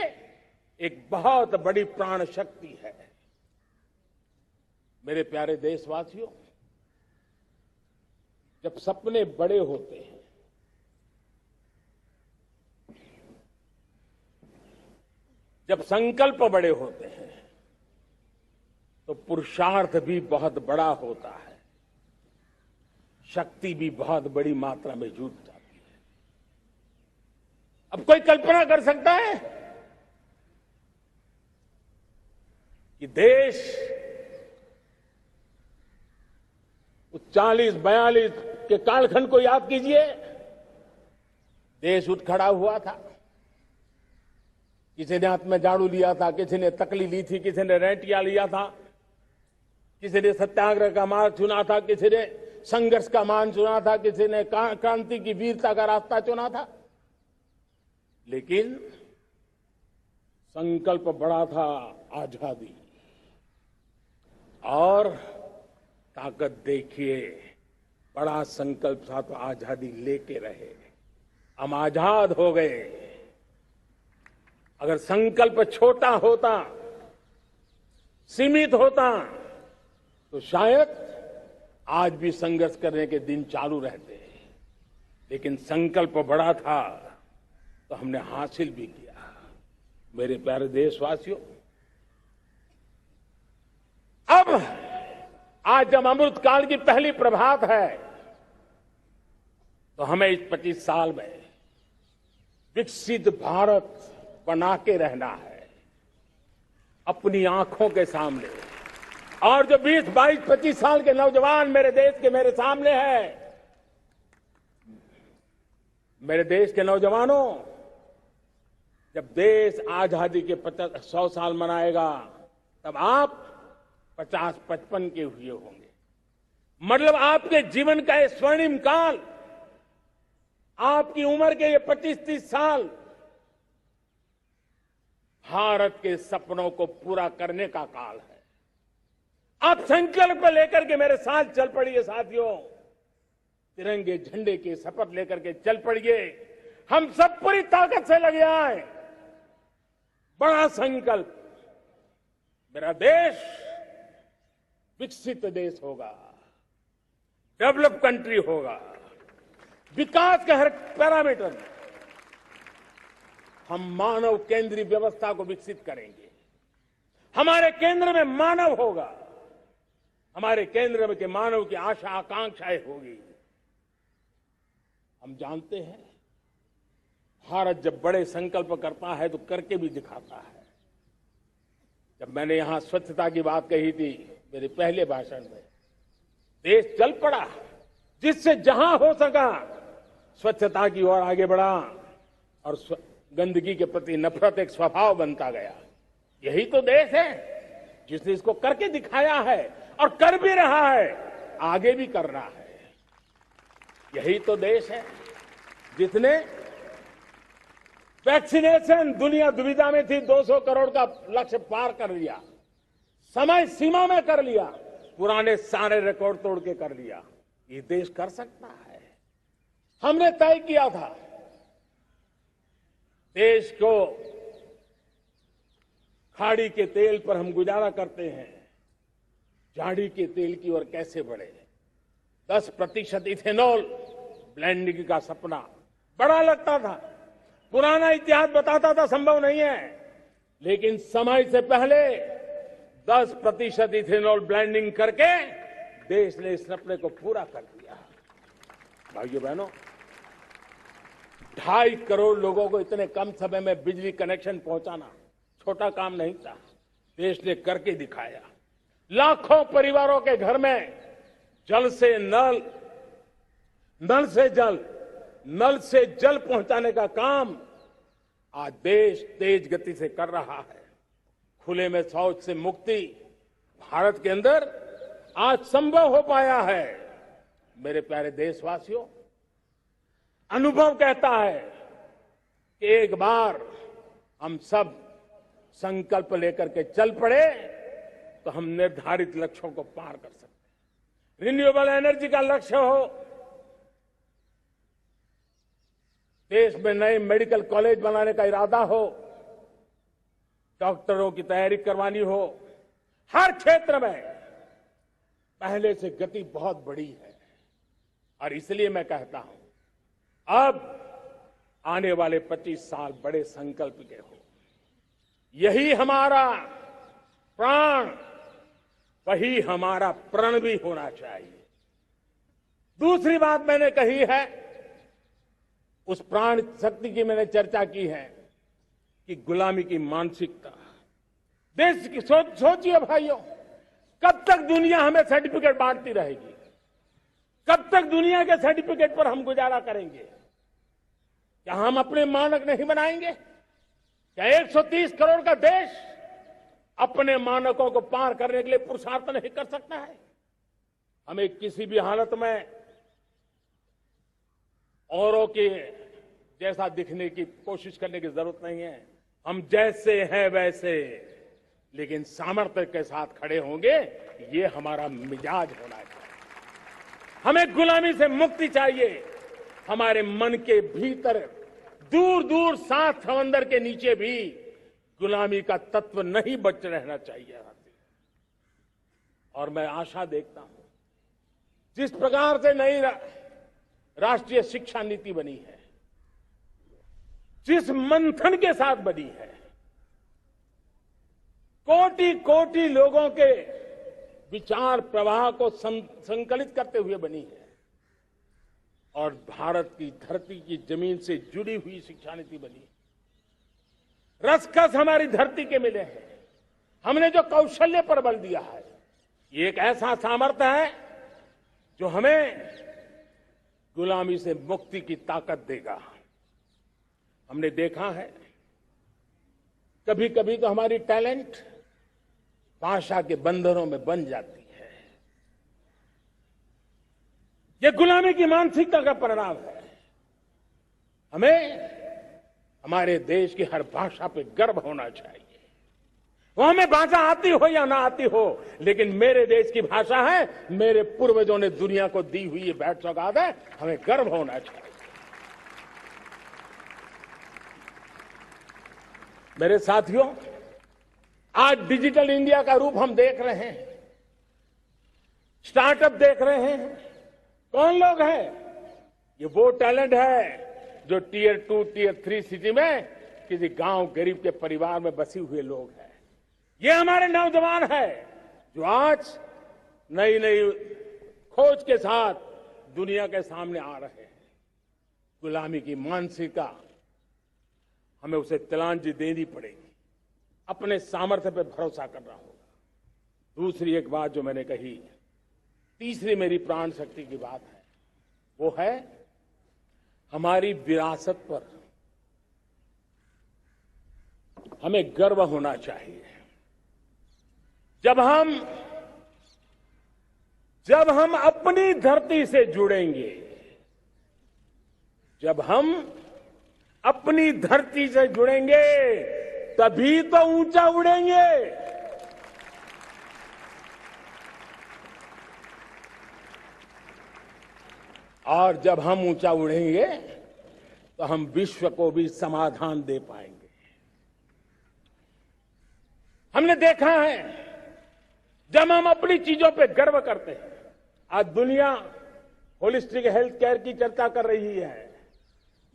एक बहुत बड़ी प्राण शक्ति है। मेरे प्यारे देशवासियों, जब सपने बड़े होते हैं, जब संकल्प बड़े होते हैं, तो पुरुषार्थ भी बहुत बड़ा होता है, शक्ति भी बहुत बड़ी मात्रा में जुट जाती है। अब कोई कल्पना कर सकता है कि देश 40-42 के कालखंड को याद कीजिए। देश उठ खड़ा हुआ था, किसी ने हाथ में झाड़ू लिया था, किसी ने तकली ली थी, किसी ने रेंटिया लिया था, किसी ने सत्याग्रह का मार्ग चुना था, किसी ने संघर्ष का मान चुना था, किसी ने क्रांति की वीरता का रास्ता चुना था। लेकिन संकल्प बड़ा था, आजादी। और ताकत देखिए, बड़ा संकल्प था तो आजादी लेके रहे, हम आजाद हो गए। अगर संकल्प छोटा होता, सीमित होता, तो शायद आज भी संघर्ष करने के दिन चालू रहते। लेकिन संकल्प बड़ा था तो हमने हासिल भी किया। मेरे प्यारे देशवासियों, अब आज जब अमृत काल की पहली प्रभात है, तो हमें इस 25 साल में विकसित भारत बना के रहना है। अपनी आंखों के सामने और जो 20, 22, 25 साल के नौजवान मेरे देश के मेरे सामने हैं, मेरे देश के नौजवानों, जब देश आजादी के 100 साल मनाएगा तब आप 50-55 के हुए होंगे। मतलब आपके जीवन का ये स्वर्णिम काल, आपकी उम्र के ये 25-30 साल भारत के सपनों को पूरा करने का काल है। आप संकल्प लेकर के मेरे साथ चल पड़िए साथियों, तिरंगे झंडे की शपथ लेकर के चल पड़िए। हम सब पूरी ताकत से लगे आए। बड़ा संकल्प, मेरा देश विकसित देश होगा, डेवलप कंट्री होगा। विकास के हर पैरामीटर में हम मानव केंद्रीय व्यवस्था को विकसित करेंगे। हमारे केंद्र में मानव होगा, हमारे केंद्र में के मानव की आशा आकांक्षाएं होगी। हम जानते हैं भारत जब बड़े संकल्प करता है तो करके भी दिखाता है। जब मैंने यहां स्वच्छता की बात कही थी मेरे पहले भाषण में, देश चल पड़ा, जिससे जहां हो सका स्वच्छता की ओर आगे बढ़ा और गंदगी के प्रति नफरत एक स्वभाव बनता गया। यही तो देश है जिसने इसको करके दिखाया है और कर भी रहा है, आगे भी कर रहा है। यही तो देश है जिसने वैक्सीनेशन, दुनिया दुविधा में थी, 200 करोड़ का लक्ष्य पार कर लिया, समय सीमा में कर लिया, पुराने सारे रिकॉर्ड तोड़ के कर लिया। ये देश कर सकता है। हमने तय किया था देश को खाड़ी के तेल पर हम गुजारा करते हैं, झाड़ी के तेल की ओर कैसे बढ़े। 10% इथेनॉल ब्लेंडिंग का सपना बड़ा लगता था, पुराना इतिहास बताता था संभव नहीं है, लेकिन समय से पहले 10% इथेनॉल ब्लेंडिंग करके देश ने इस सपने को पूरा कर दिया। भाइयों बहनों, 2.5 करोड़ लोगों को इतने कम समय में बिजली कनेक्शन पहुंचाना छोटा काम नहीं था, देश ने करके दिखाया। लाखों परिवारों के घर में जल से नल, नल से जल, नल से जल पहुंचाने का काम आज देश तेज गति से कर रहा है। खुले में शौच से मुक्ति भारत के अंदर आज संभव हो पाया है। मेरे प्यारे देशवासियों, अनुभव कहता है कि एक बार हम सब संकल्प लेकर के चल पड़े तो हम निर्धारित लक्ष्यों को पार कर सकते हैं। रिन्यूएबल एनर्जी का लक्ष्य हो, देश में नए मेडिकल कॉलेज बनाने का इरादा हो, डॉक्टरों की तैयारी करवानी हो, हर क्षेत्र में पहले से गति बहुत बड़ी है। और इसलिए मैं कहता हूं, अब आने वाले 25 साल बड़े संकल्प के हो। यही हमारा प्राण, वही हमारा प्रण भी होना चाहिए। दूसरी बात मैंने कही है, उस प्राण शक्ति की मैंने चर्चा की है कि गुलामी की मानसिकता। देश की सोचिए भाइयों, कब तक दुनिया हमें सर्टिफिकेट बांटती रहेगी? कब तक दुनिया के सर्टिफिकेट पर हम गुजारा करेंगे? क्या हम अपने मानक नहीं बनाएंगे? क्या 130 करोड़ का देश अपने मानकों को पार करने के लिए पुरुषार्थ नहीं कर सकता है? हमें किसी भी हालत में औरों के जैसा दिखने की कोशिश करने की जरूरत नहीं है। हम जैसे हैं वैसे, लेकिन सामर्थ्य के साथ खड़े होंगे, ये हमारा मिजाज होना चाहिए। हमें गुलामी से मुक्ति चाहिए। हमारे मन के भीतर दूर दूर 7 समंदर के नीचे भी गुलामी का तत्व नहीं बच रहना चाहिए। और मैं आशा देखता हूं, जिस प्रकार से नई राष्ट्रीय शिक्षा नीति बनी है, जिस मंथन के साथ बनी है, कोटि कोटि लोगों के विचार प्रवाह को संकलित करते हुए बनी है, और भारत की धरती की जमीन से जुड़ी हुई शिक्षा नीति बनी है। रसखस हमारी धरती के मिले हैं। हमने जो कौशल्य पर बल दिया है, ये एक ऐसा सामर्थ्य है जो हमें गुलामी से मुक्ति की ताकत देगा। हमने देखा है कभी कभी तो हमारी टैलेंट भाषा के बंधनों में बन जाती है। यह गुलामी की मानसिकता का परिणाम है। हमें हमारे देश की हर भाषा पे गर्व होना चाहिए। वो हमें भाषा आती हो या ना आती हो, लेकिन मेरे देश की भाषा है, मेरे पूर्वजों ने दुनिया को दी हुई ये भेंट सौगात है, हमें गर्व होना चाहिए। मेरे साथियों, आज डिजिटल इंडिया का रूप हम देख रहे हैं, स्टार्टअप देख रहे हैं। कौन लोग हैं? ये वो टैलेंट है जो टियर 2, टियर 3 सिटी में किसी गांव गरीब के परिवार में बसे हुए लोग हैं। ये हमारे नौजवान है जो आज नई नई खोज के साथ दुनिया के सामने आ रहे हैं। गुलामी की मानसिकता हमें उसे तिलांजलि देनी पड़ेगी, अपने सामर्थ्य पर भरोसा करना होगा। दूसरी एक बात जो मैंने कही, तीसरी मेरी प्राण शक्ति की बात है, वो है हमारी विरासत पर हमें गर्व होना चाहिए। जब हम अपनी धरती से जुड़ेंगे, जब हम अपनी धरती से जुड़ेंगे, तभी तो ऊंचा उड़ेंगे। और जब हम ऊंचा उड़ेंगे तो हम विश्व को भी समाधान दे पाएंगे। हमने देखा है जब हम अपनी चीजों पे गर्व करते हैं। आज दुनिया होलिस्टिक हेल्थ केयर की चर्चा कर रही है,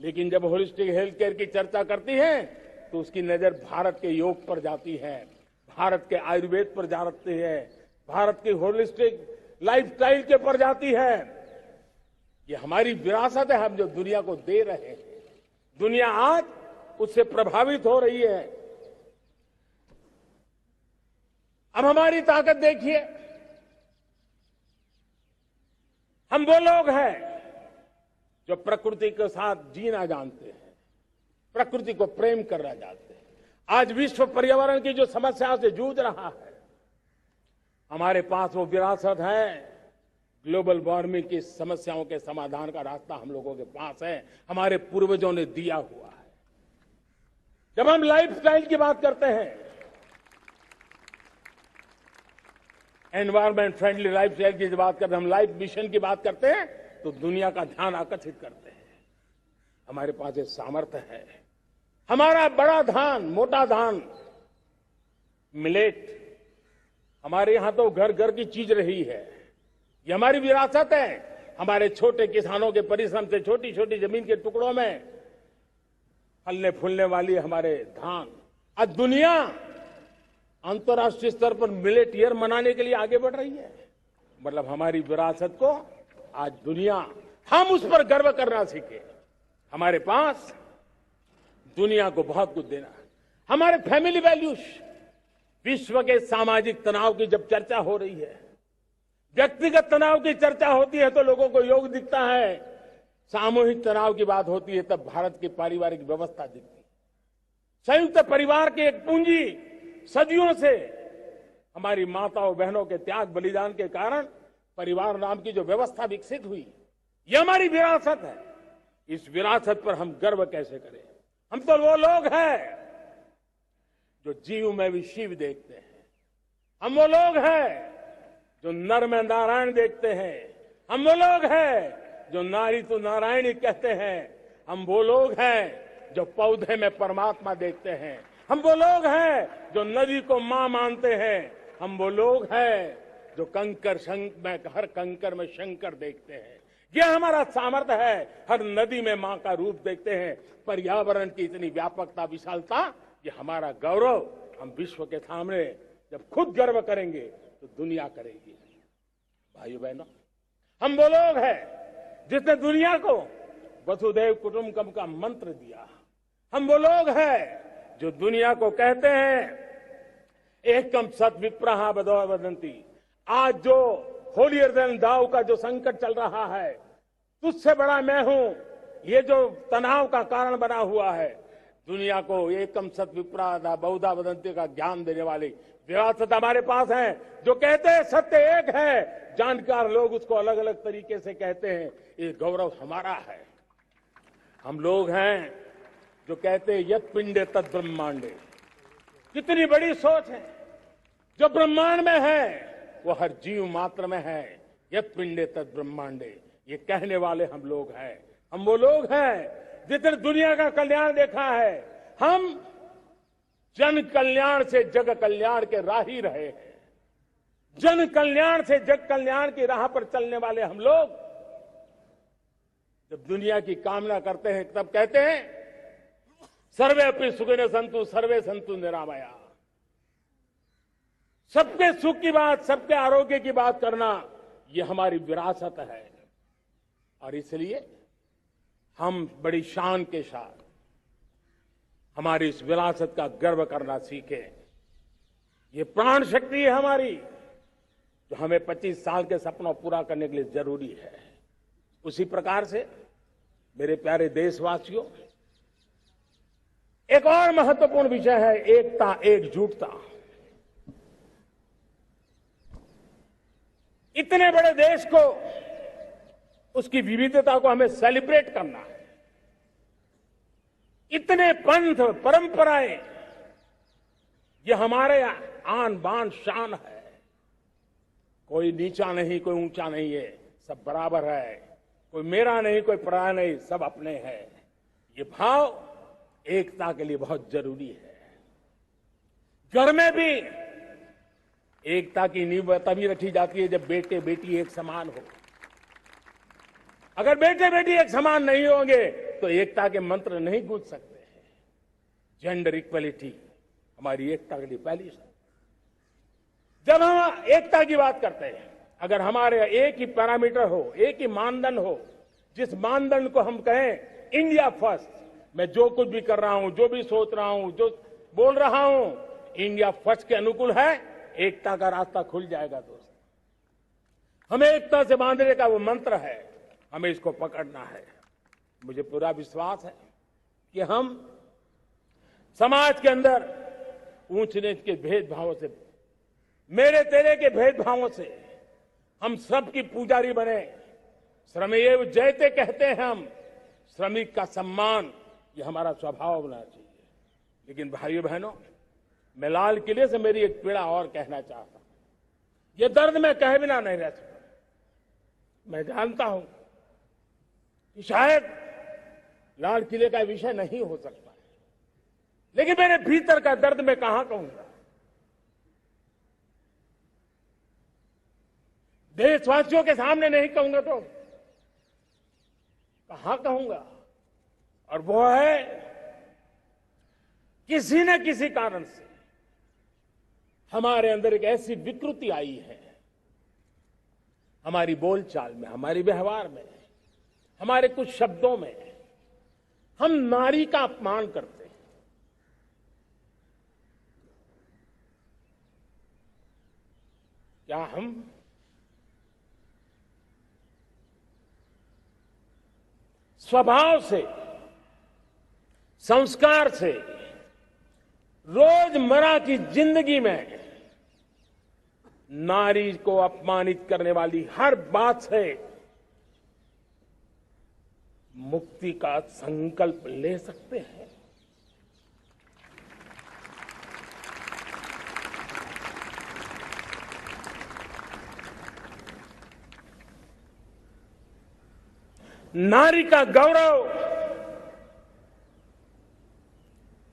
लेकिन जब होलिस्टिक हेल्थ केयर की चर्चा करती है तो उसकी नजर भारत के योग पर जाती है, भारत के आयुर्वेद पर जाती है, भारत की होलिस्टिक लाइफस्टाइल के पर जाती है। ये हमारी विरासत है, हम जो दुनिया को दे रहे हैं। दुनिया आज उससे प्रभावित हो रही है। अब हमारी ताकत देखिए, हम वो लोग हैं जो प्रकृति के साथ जीना जानते हैं, प्रकृति को प्रेम करना जानते हैं। आज विश्व पर्यावरण की जो समस्याओं से जूझ रहा है, हमारे पास वो विरासत है। ग्लोबल वार्मिंग की समस्याओं के समाधान का रास्ता हम लोगों के पास है, हमारे पूर्वजों ने दिया हुआ है। जब हम लाइफस्टाइल की बात करते हैं, एनवायरमेंट फ्रेंडली लाइफस्टाइल की बात करते हैं, हम लाइफ मिशन की बात करते हैं, तो दुनिया का ध्यान आकर्षित करते हैं। हमारे पास एक सामर्थ्य है। हमारा बड़ा धान, मोटा धान, मिलेट, हमारे यहां तो घर घर की चीज रही है। ये हमारी विरासत है। हमारे छोटे किसानों के परिश्रम से छोटी छोटी जमीन के टुकड़ों में फलने फूलने वाली हमारे धान। आज दुनिया अंतर्राष्ट्रीय स्तर पर मिलेट ईयर मनाने के लिए आगे बढ़ रही है। मतलब हमारी विरासत को आज दुनिया, हम उस पर गर्व करना सीखे। हमारे पास दुनिया को बहुत कुछ देना है। हमारे फैमिली वैल्यूज, विश्व के सामाजिक तनाव की जब चर्चा हो रही है, व्यक्तिगत तनाव की चर्चा होती है तो लोगों को योग दिखता है, सामूहिक तनाव की बात होती है तब भारत की पारिवारिक व्यवस्था दिखती है। संयुक्त परिवार की एक पूंजी सदियों से हमारी माताओं बहनों के त्याग बलिदान के कारण परिवार नाम की जो व्यवस्था विकसित हुई, ये हमारी विरासत है। इस विरासत पर हम गर्व कैसे करें? हम तो वो लोग हैं जो जीव में भी शिव देखते हैं। हम वो लोग हैं जो नर में नारायण देखते हैं। हम वो लोग हैं जो नारी तो नारायणी कहते हैं। हम वो लोग हैं जो पौधे में परमात्मा देखते हैं। हम वो लोग हैं जो नदी को मां मानते हैं। हम वो लोग हैं जो हर कंकर में शंकर देखते हैं। यह हमारा सामर्थ्य है। हर नदी में मां का रूप देखते हैं। पर्यावरण की इतनी व्यापकता, विशालता, ये हमारा गौरव। हम विश्व के सामने जब खुद गर्व करेंगे तो दुनिया करेगी। भाइयों बहनों, हम वो लोग हैं जिसने दुनिया को वसुधैव कुटुंबकम का मंत्र दिया। हम वो लोग हैं जो दुनिया को कहते हैं एकम सत विप्रहा वदंती, आज जो होलियर देन दाऊ का जो संकट चल रहा है, तुझसे बड़ा मैं हूं, ये जो तनाव का कारण बना हुआ है, दुनिया को एकम सत विप्रादा बहुधा वदंती का ज्ञान देने वाली विरासत हमारे पास है। जो कहते हैं सत्य एक है, जानकार लोग उसको अलग अलग तरीके से कहते हैं। ये गौरव हमारा है। हम लोग हैं जो कहते हैं यत पिंडे तद ब्रह्मांडे। कितनी बड़ी सोच है। जो ब्रह्मांड में है वो हर जीव मात्र में है। यत पिंडे तद ब्रह्मांडे, ये कहने वाले हम लोग हैं। हम वो लोग हैं जितने दुनिया का कल्याण देखा है। हम जन कल्याण से जग कल्याण के राही रहे हैं। जन कल्याण से जग कल्याण की राह पर चलने वाले हम लोग जब दुनिया की कामना करते हैं तब कहते हैं सर्वे अपनी सुखिनो सन्तु सर्वे सन्तु निरामया। सबके सुख की बात, सबके आरोग्य की बात करना, ये हमारी विरासत है। और इसलिए हम बड़ी शान के साथ हमारी इस विरासत का गर्व करना सीखें। ये प्राण शक्ति है हमारी, जो हमें 25 साल के सपनों पूरा करने के लिए जरूरी है। उसी प्रकार से मेरे प्यारे देशवासियों, एक और महत्वपूर्ण विषय है एकता, एकजुटता। इतने बड़े देश को, उसकी विविधता को हमें सेलिब्रेट करना है। इतने पंथ परंपराएं, ये हमारे आन बान शान है। कोई नीचा नहीं, कोई ऊंचा नहीं है, सब बराबर है। कोई मेरा नहीं, कोई पराया नहीं, सब अपने हैं। ये भाव एकता के लिए बहुत जरूरी है। घर में भी एकता की नींव तभी रखी जाती है जब बेटे बेटी एक समान हो। अगर बेटे बेटी एक समान नहीं होंगे तो एकता के मंत्र नहीं गूंज सकते हैं। जेंडर इक्वलिटी हमारी एकता के लिए पहली शर्त। जब हम एकता की बात करते हैं, अगर हमारे एक ही पैरामीटर हो, एक ही मानदंड हो, जिस मानदंड को हम कहें इंडिया फर्स्ट, मैं जो कुछ भी कर रहा हूं, जो भी सोच रहा हूं, जो बोल रहा हूं, इंडिया फर्स्ट के अनुकूल है, एकता का रास्ता खुल जाएगा। दोस्त, हमें एकता से बांधने का वो मंत्र है, हमें इसको पकड़ना है। मुझे पूरा विश्वास है कि हम समाज के अंदर ऊंच नीच के भेदभावों से, मेरे तेरे के भेदभावों से हम सबकी पुजारी बने। श्रमेव जयते कहते हैं हम, श्रमिक का सम्मान, ये हमारा स्वभाव होना चाहिए। लेकिन भाइयों बहनों, मैं लाल किले से मेरी एक पीड़ा और कहना चाहता हूं। ये दर्द मैं कहे बिना नहीं रह सकता। मैं जानता हूं कि शायद लाल किले का विषय नहीं हो सकता है, लेकिन मेरे भीतर का दर्द मैं कहां कहूंगा। देशवासियों के सामने नहीं कहूंगा तो कहां कहूंगा। और वो है, किसी न किसी कारण से हमारे अंदर एक ऐसी विकृति आई है, हमारी बोलचाल में, हमारे व्यवहार में, हमारे कुछ शब्दों में, हम नारी का अपमान करते हैं। क्या हम स्वभाव से, संस्कार से, रोजमर्रा की जिंदगी में नारी को अपमानित करने वाली हर बात से मुक्ति का संकल्प ले सकते हैं? नारी का गौरव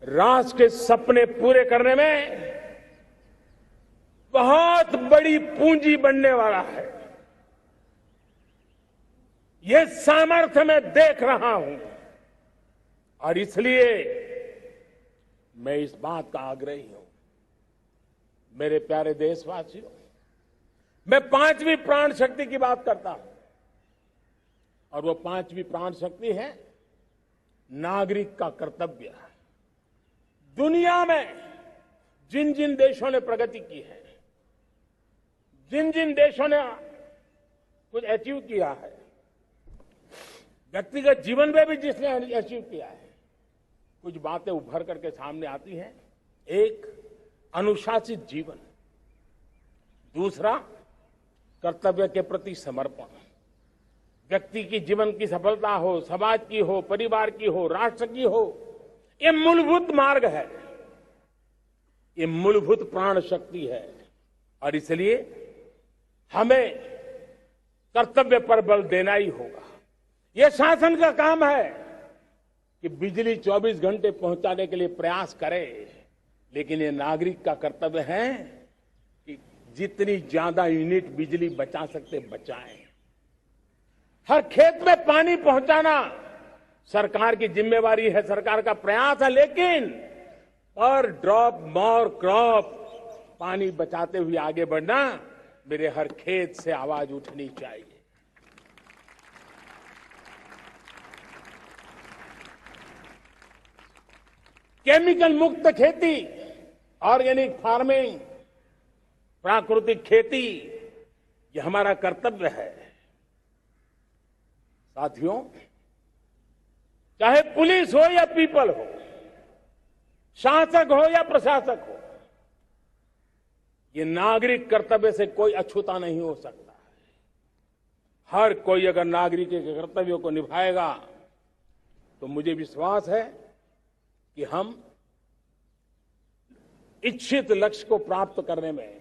राष्ट्र के सपने पूरे करने में बहुत बड़ी पूंजी बनने वाला है। ये सामर्थ्य मैं देख रहा हूं और इसलिए मैं इस बात का आग्रही हूं। मेरे प्यारे देशवासियों, मैं 5वीं प्राण शक्ति की बात करता हूं और वो 5वीं प्राण शक्ति है नागरिक का कर्तव्य। दुनिया में जिन जिन देशों ने प्रगति की है, जिन जिन देशों ने कुछ अचीव किया है, व्यक्तिगत जीवन में भी जिसने अचीव किया है, कुछ बातें उभर करके सामने आती हैं। एक, अनुशासित जीवन। दूसरा, कर्तव्य के प्रति समर्पण। व्यक्ति की जीवन की सफलता हो, समाज की हो, परिवार की हो, राष्ट्र की हो, ये मूलभूत मार्ग है, ये मूलभूत प्राण शक्ति है। और इसलिए हमें कर्तव्य पर बल देना ही होगा। यह शासन का काम है कि बिजली 24 घंटे पहुंचाने के लिए प्रयास करे, लेकिन ये नागरिक का कर्तव्य है कि जितनी ज्यादा यूनिट बिजली बचा सकते बचाएं। हर खेत में पानी पहुंचाना सरकार की जिम्मेवारी है, सरकार का प्रयास है, लेकिन पर ड्रॉप मोर क्रॉप, पानी बचाते हुए आगे बढ़ना, मेरे हर खेत से आवाज उठनी चाहिए। केमिकल मुक्त खेती, ऑर्गेनिक फार्मिंग, प्राकृतिक खेती, ये हमारा कर्तव्य है। साथियों, चाहे पुलिस हो या पीपल हो, शासक हो या प्रशासक हो, ये नागरिक कर्तव्य से कोई अछूता नहीं हो सकता है। हर कोई अगर नागरिक के कर्तव्यों को निभाएगा तो मुझे विश्वास है कि हम इच्छित लक्ष्य को प्राप्त करने में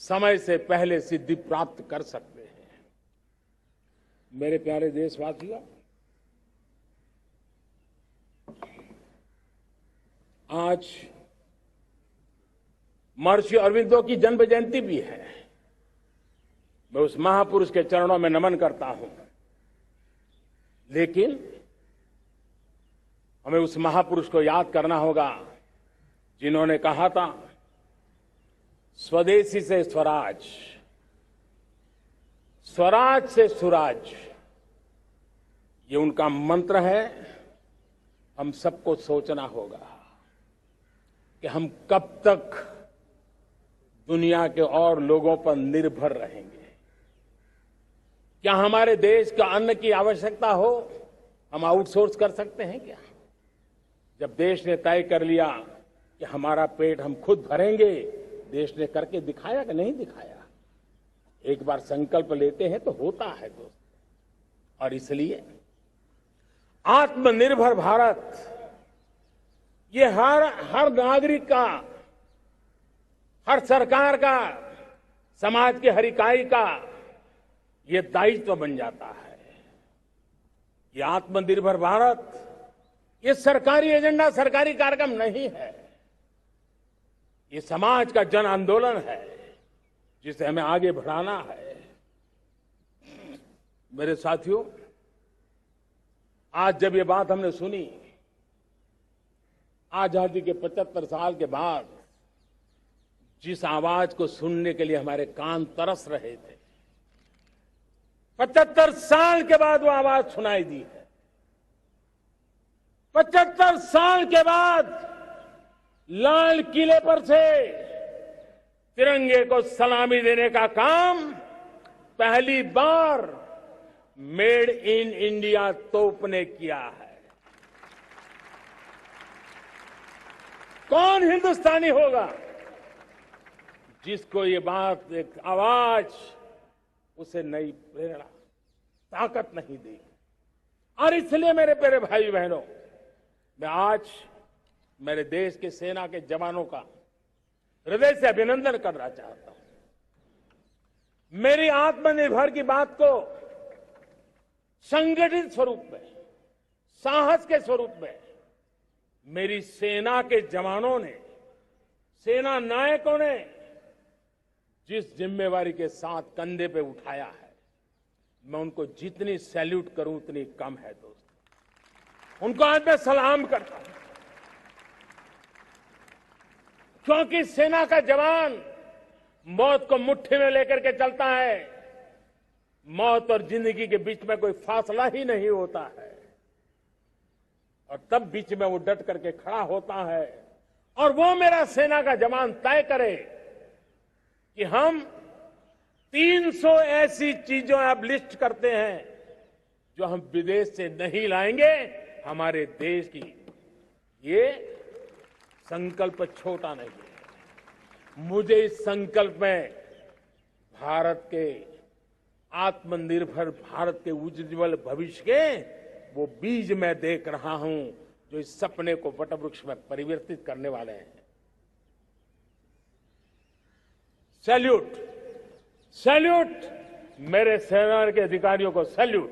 समय से पहले सिद्धि प्राप्त कर सकते हैं। मेरे प्यारे देशवासियों, आज महर्षि अरविंदो की जन्म जयंती भी है। मैं उस महापुरुष के चरणों में नमन करता हूं, लेकिन हमें उस महापुरुष को याद करना होगा जिन्होंने कहा था, स्वदेशी से स्वराज, स्वराज से सुराज। ये उनका मंत्र है। हम सबको सोचना होगा कि हम कब तक दुनिया के और लोगों पर निर्भर रहेंगे। क्या हमारे देश का अन्न की आवश्यकता हो, हम आउटसोर्स कर सकते हैं क्या? जब देश ने तय कर लिया कि हमारा पेट हम खुद भरेंगे, देश ने करके दिखाया कि नहीं दिखाया? एक बार संकल्प लेते हैं तो होता है दोस्त। और इसलिए आत्मनिर्भर भारत, ये हर नागरिक का, हर सरकार का, समाज के हर इकाई का ये दायित्व बन जाता है। ये आत्मनिर्भर भारत, ये सरकारी एजेंडा, सरकारी कार्यक्रम नहीं है। ये समाज का जन आंदोलन है जिसे हमें आगे बढ़ाना है। मेरे साथियों, आज जब ये बात हमने सुनी, आजादी के 75 साल के बाद जिस आवाज को सुनने के लिए हमारे कान तरस रहे थे, 75 साल के बाद वो आवाज सुनाई दी है। 75 साल के बाद लाल किले पर से तिरंगे को सलामी देने का काम पहली बार मेड इन इंडिया तोप ने किया है। कौन हिंदुस्तानी होगा जिसको ये बात, एक आवाज उसे नई प्रेरणा, ताकत नहीं दी? और इसलिए मेरे प्यारे भाई बहनों, मैं आज मेरे देश के सेना के जवानों का हृदय से अभिनंदन करना चाहता हूं। मेरी आत्मनिर्भर की बात को संगठित स्वरूप में, साहस के स्वरूप में मेरी सेना के जवानों ने, सेना नायकों ने जिस जिम्मेवारी के साथ कंधे पे उठाया है, मैं उनको जितनी सैल्यूट करूं उतनी कम है दोस्तों। उनको आज मैं सलाम करता हूं, क्योंकि सेना का जवान मौत को मुट्ठी में लेकर के चलता है। मौत और जिंदगी के बीच में कोई फासला ही नहीं होता है, और तब बीच में वो डट करके खड़ा होता है। और वो मेरा सेना का जवान तय करे कि हम 300 ऐसी चीजों आप लिस्ट करते हैं जो हम विदेश से नहीं लाएंगे हमारे देश की। ये संकल्प छोटा नहीं है। मुझे इस संकल्प में भारत के आत्मनिर्भर भारत के उज्जवल भविष्य के वो बीज मैं देख रहा हूं जो इस सपने को वटवृक्ष में परिवर्तित करने वाले हैं। सैल्यूट, सैल्यूट, मेरे सेना के अधिकारियों को सैल्यूट।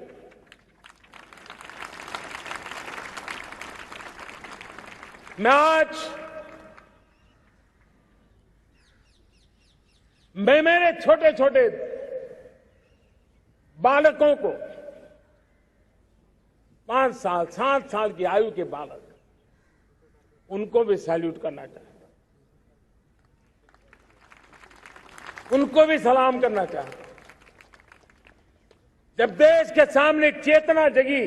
मैं मेरे छोटे छोटे बालकों को 5 साल 7 साल की आयु के बालक, उनको भी सैल्यूट करना चाहता हूं, उनको भी सलाम करना चाहता हूं। जब देश के सामने चेतना जगी,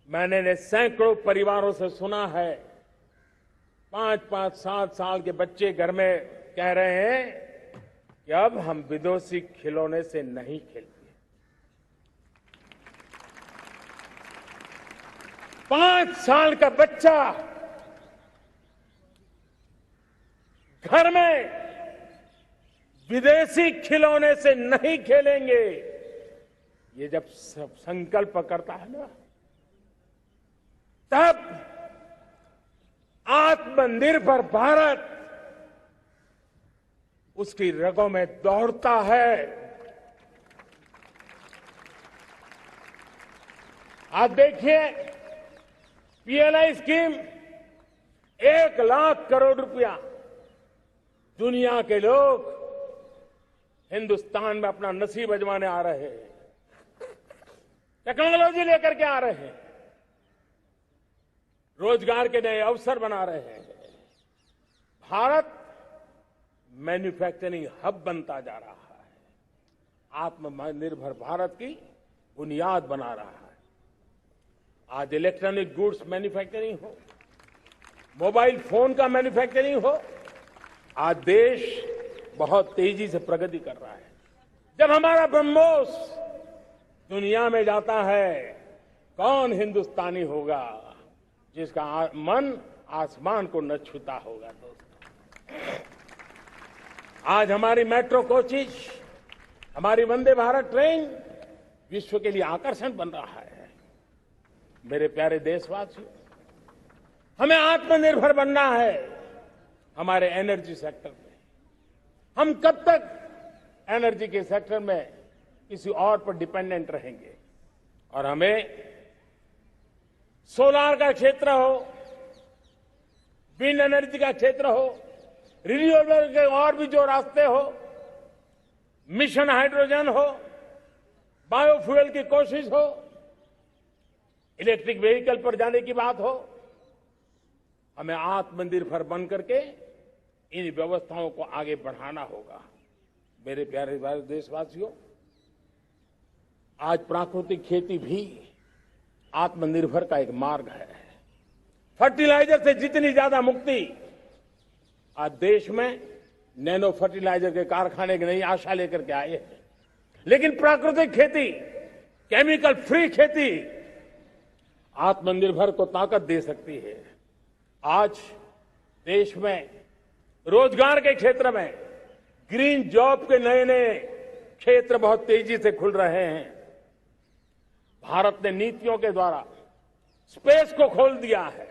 मैंने सैकड़ों परिवारों से सुना है 5-5, 7 साल के बच्चे घर में कह रहे हैं कि अब हम विदेशी खिलौने से नहीं खेलते। 5 साल का बच्चा घर में विदेशी खिलौने से नहीं खेलेंगे, ये जब संकल्प करता है ना, तब आत्मनिर्भर भारत उसकी रगों में दौड़ता है। आप देखिए, पीएलआई स्कीम 1 लाख करोड़ रुपया दुनिया के लोग हिंदुस्तान में अपना नसीब आजमाने आ रहे हैं, टेक्नोलॉजी लेकर के आ रहे हैं, रोजगार के नए अवसर बना रहे हैं। भारत मैन्युफैक्चरिंग हब बनता जा रहा है, आत्मनिर्भर भारत की बुनियाद बना रहा है। आज इलेक्ट्रॉनिक गुड्स मैन्युफैक्चरिंग हो, मोबाइल फोन का मैन्युफैक्चरिंग हो, आज देश बहुत तेजी से प्रगति कर रहा है। जब हमारा ब्रह्मोस दुनिया में जाता है, कौन हिंदुस्तानी होगा जिसका मन आसमान को न छूता होगा। दोस्तों, आज हमारी मेट्रो कोचेज, हमारी वंदे भारत ट्रेन विश्व के लिए आकर्षण बन रहा है। मेरे प्यारे देशवासियों, हमें आत्मनिर्भर बनना है हमारे एनर्जी सेक्टर में। हम कब तक एनर्जी के सेक्टर में किसी और पर डिपेंडेंट रहेंगे? और हमें सोलार का क्षेत्र हो, विंड एनर्जी का क्षेत्र हो, रिन्यूएबल के और भी जो रास्ते हो, मिशन हाइड्रोजन हो, बायोफ्यूल की कोशिश हो, इलेक्ट्रिक व्हीकल पर जाने की बात हो, हमें आत्मनिर्भर बन करके इन व्यवस्थाओं को आगे बढ़ाना होगा। मेरे प्यारे देशवासियों, आज प्राकृतिक खेती भी आत्मनिर्भर का एक मार्ग है। फर्टिलाइजर से जितनी ज्यादा मुक्ति, आज देश में नैनो फर्टिलाइजर के कारखाने की नई आशा लेकर के आए हैं। लेकिन प्राकृतिक खेती, केमिकल फ्री खेती आत्मनिर्भर को ताकत दे सकती है। आज देश में रोजगार के क्षेत्र में ग्रीन जॉब के नए नए क्षेत्र बहुत तेजी से खुल रहे हैं। भारत ने नीतियों के द्वारा स्पेस को खोल दिया है।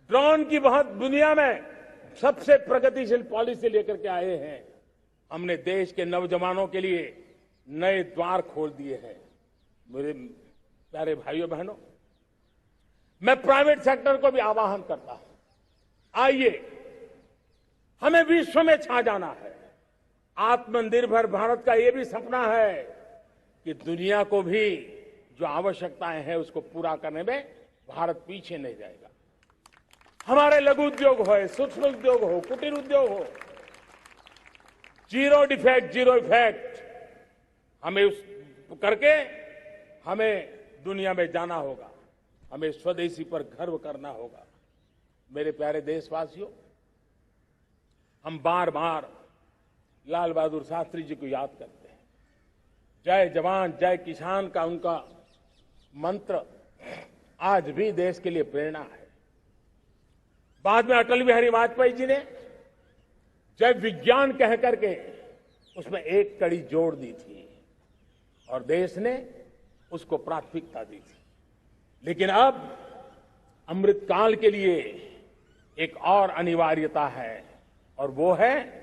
ड्रोन की बहुत दुनिया में सबसे प्रगतिशील पॉलिसी लेकर के आए हैं। हमने देश के नौजवानों के लिए नए द्वार खोल दिए हैं। मेरे प्यारे भाइयों बहनों, मैं प्राइवेट सेक्टर को भी आह्वान करता हूं, आइए हमें विश्व में छा जाना है। आत्मनिर्भर भारत का ये भी सपना है कि दुनिया को भी जो आवश्यकताएं हैं उसको पूरा करने में भारत पीछे नहीं जाएगा। हमारे लघु उद्योग हो, सूक्ष्म उद्योग हो, कुटीर उद्योग हो, जीरो डिफेक्ट जीरो इफेक्ट हमें उस करके हमें दुनिया में जाना होगा। हमें स्वदेशी पर गर्व करना होगा। मेरे प्यारे देशवासियों, हम बार बार लाल बहादुर शास्त्री जी को याद करते हैं। जय जवान जय किसान का उनका मंत्र आज भी देश के लिए प्रेरणा है। बाद में अटल बिहारी वाजपेयी जी ने जय विज्ञान कह करके उसमें एक कड़ी जोड़ दी थी और देश ने उसको प्राथमिकता दी थी। लेकिन अब अमृतकाल के लिए एक और अनिवार्यता है और वो है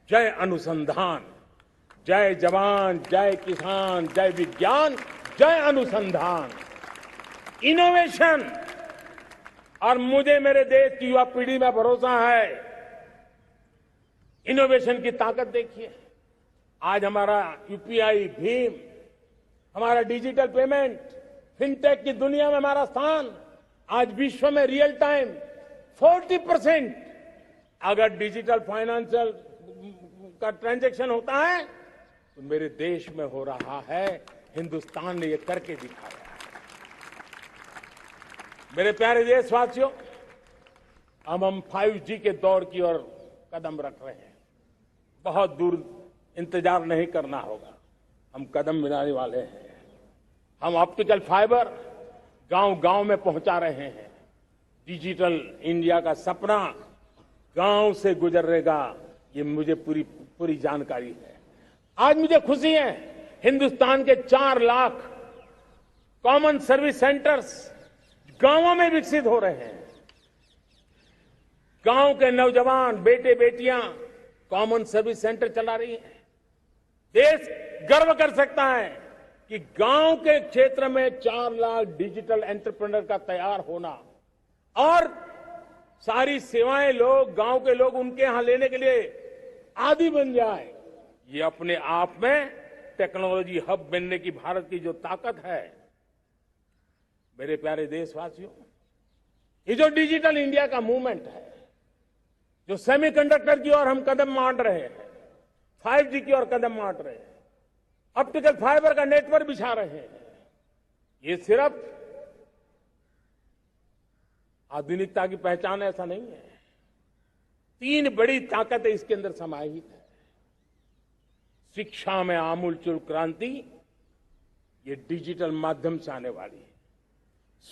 जय अनुसंधान। जय जवान जय किसान जय विज्ञान जय अनुसंधान, इनोवेशन। और मुझे मेरे देश की युवा पीढ़ी में भरोसा है। इनोवेशन की ताकत देखिए। आज हमारा यूपीआई, भीम, हमारा डिजिटल पेमेंट, फिनटेक की दुनिया में हमारा स्थान। आज विश्व में रियल टाइम 40% अगर डिजिटल फाइनेंशियल का ट्रांजैक्शन होता है तो मेरे देश में हो रहा है। हिंदुस्तान ने ये करके दिखाया है। मेरे प्यारे देशवासियों, अब हम 5G के दौर की ओर कदम रख रहे हैं। बहुत दूर इंतजार नहीं करना होगा, हम कदम मिलाने वाले हैं। हम ऑप्टिकल फाइबर गांव-गांव में पहुंचा रहे हैं। डिजिटल इंडिया का सपना गांव से गुजरेगा, ये मुझे पूरी जानकारी है। आज मुझे खुशी है, हिंदुस्तान के 4 लाख कॉमन सर्विस सेंटर्स गांवों में विकसित हो रहे हैं। गांव के नौजवान बेटे बेटियां कॉमन सर्विस सेंटर चला रही हैं। देश गर्व कर सकता है कि गांव के क्षेत्र में 4 लाख डिजिटल एंटरप्रेन्योर का तैयार होना और सारी सेवाएं लोग, गांव के लोग उनके यहां लेने के लिए आदी बन जाए, ये अपने आप में टेक्नोलॉजी हब बनने की भारत की जो ताकत है। मेरे प्यारे देशवासियों, ये जो डिजिटल इंडिया का मूवमेंट है, जो सेमीकंडक्टर की ओर हम कदम मार रहे हैं, 5G की ओर कदम मार रहे हैं, ऑप्टिकल फाइबर का नेटवर्क बिछा रहे हैं, ये सिर्फ आधुनिकता की पहचान ऐसा नहीं है। 3 बड़ी ताकतें इसके अंदर समाहित है। शिक्षा में आमूलचूल क्रांति, ये डिजिटल माध्यम से आने वाली है।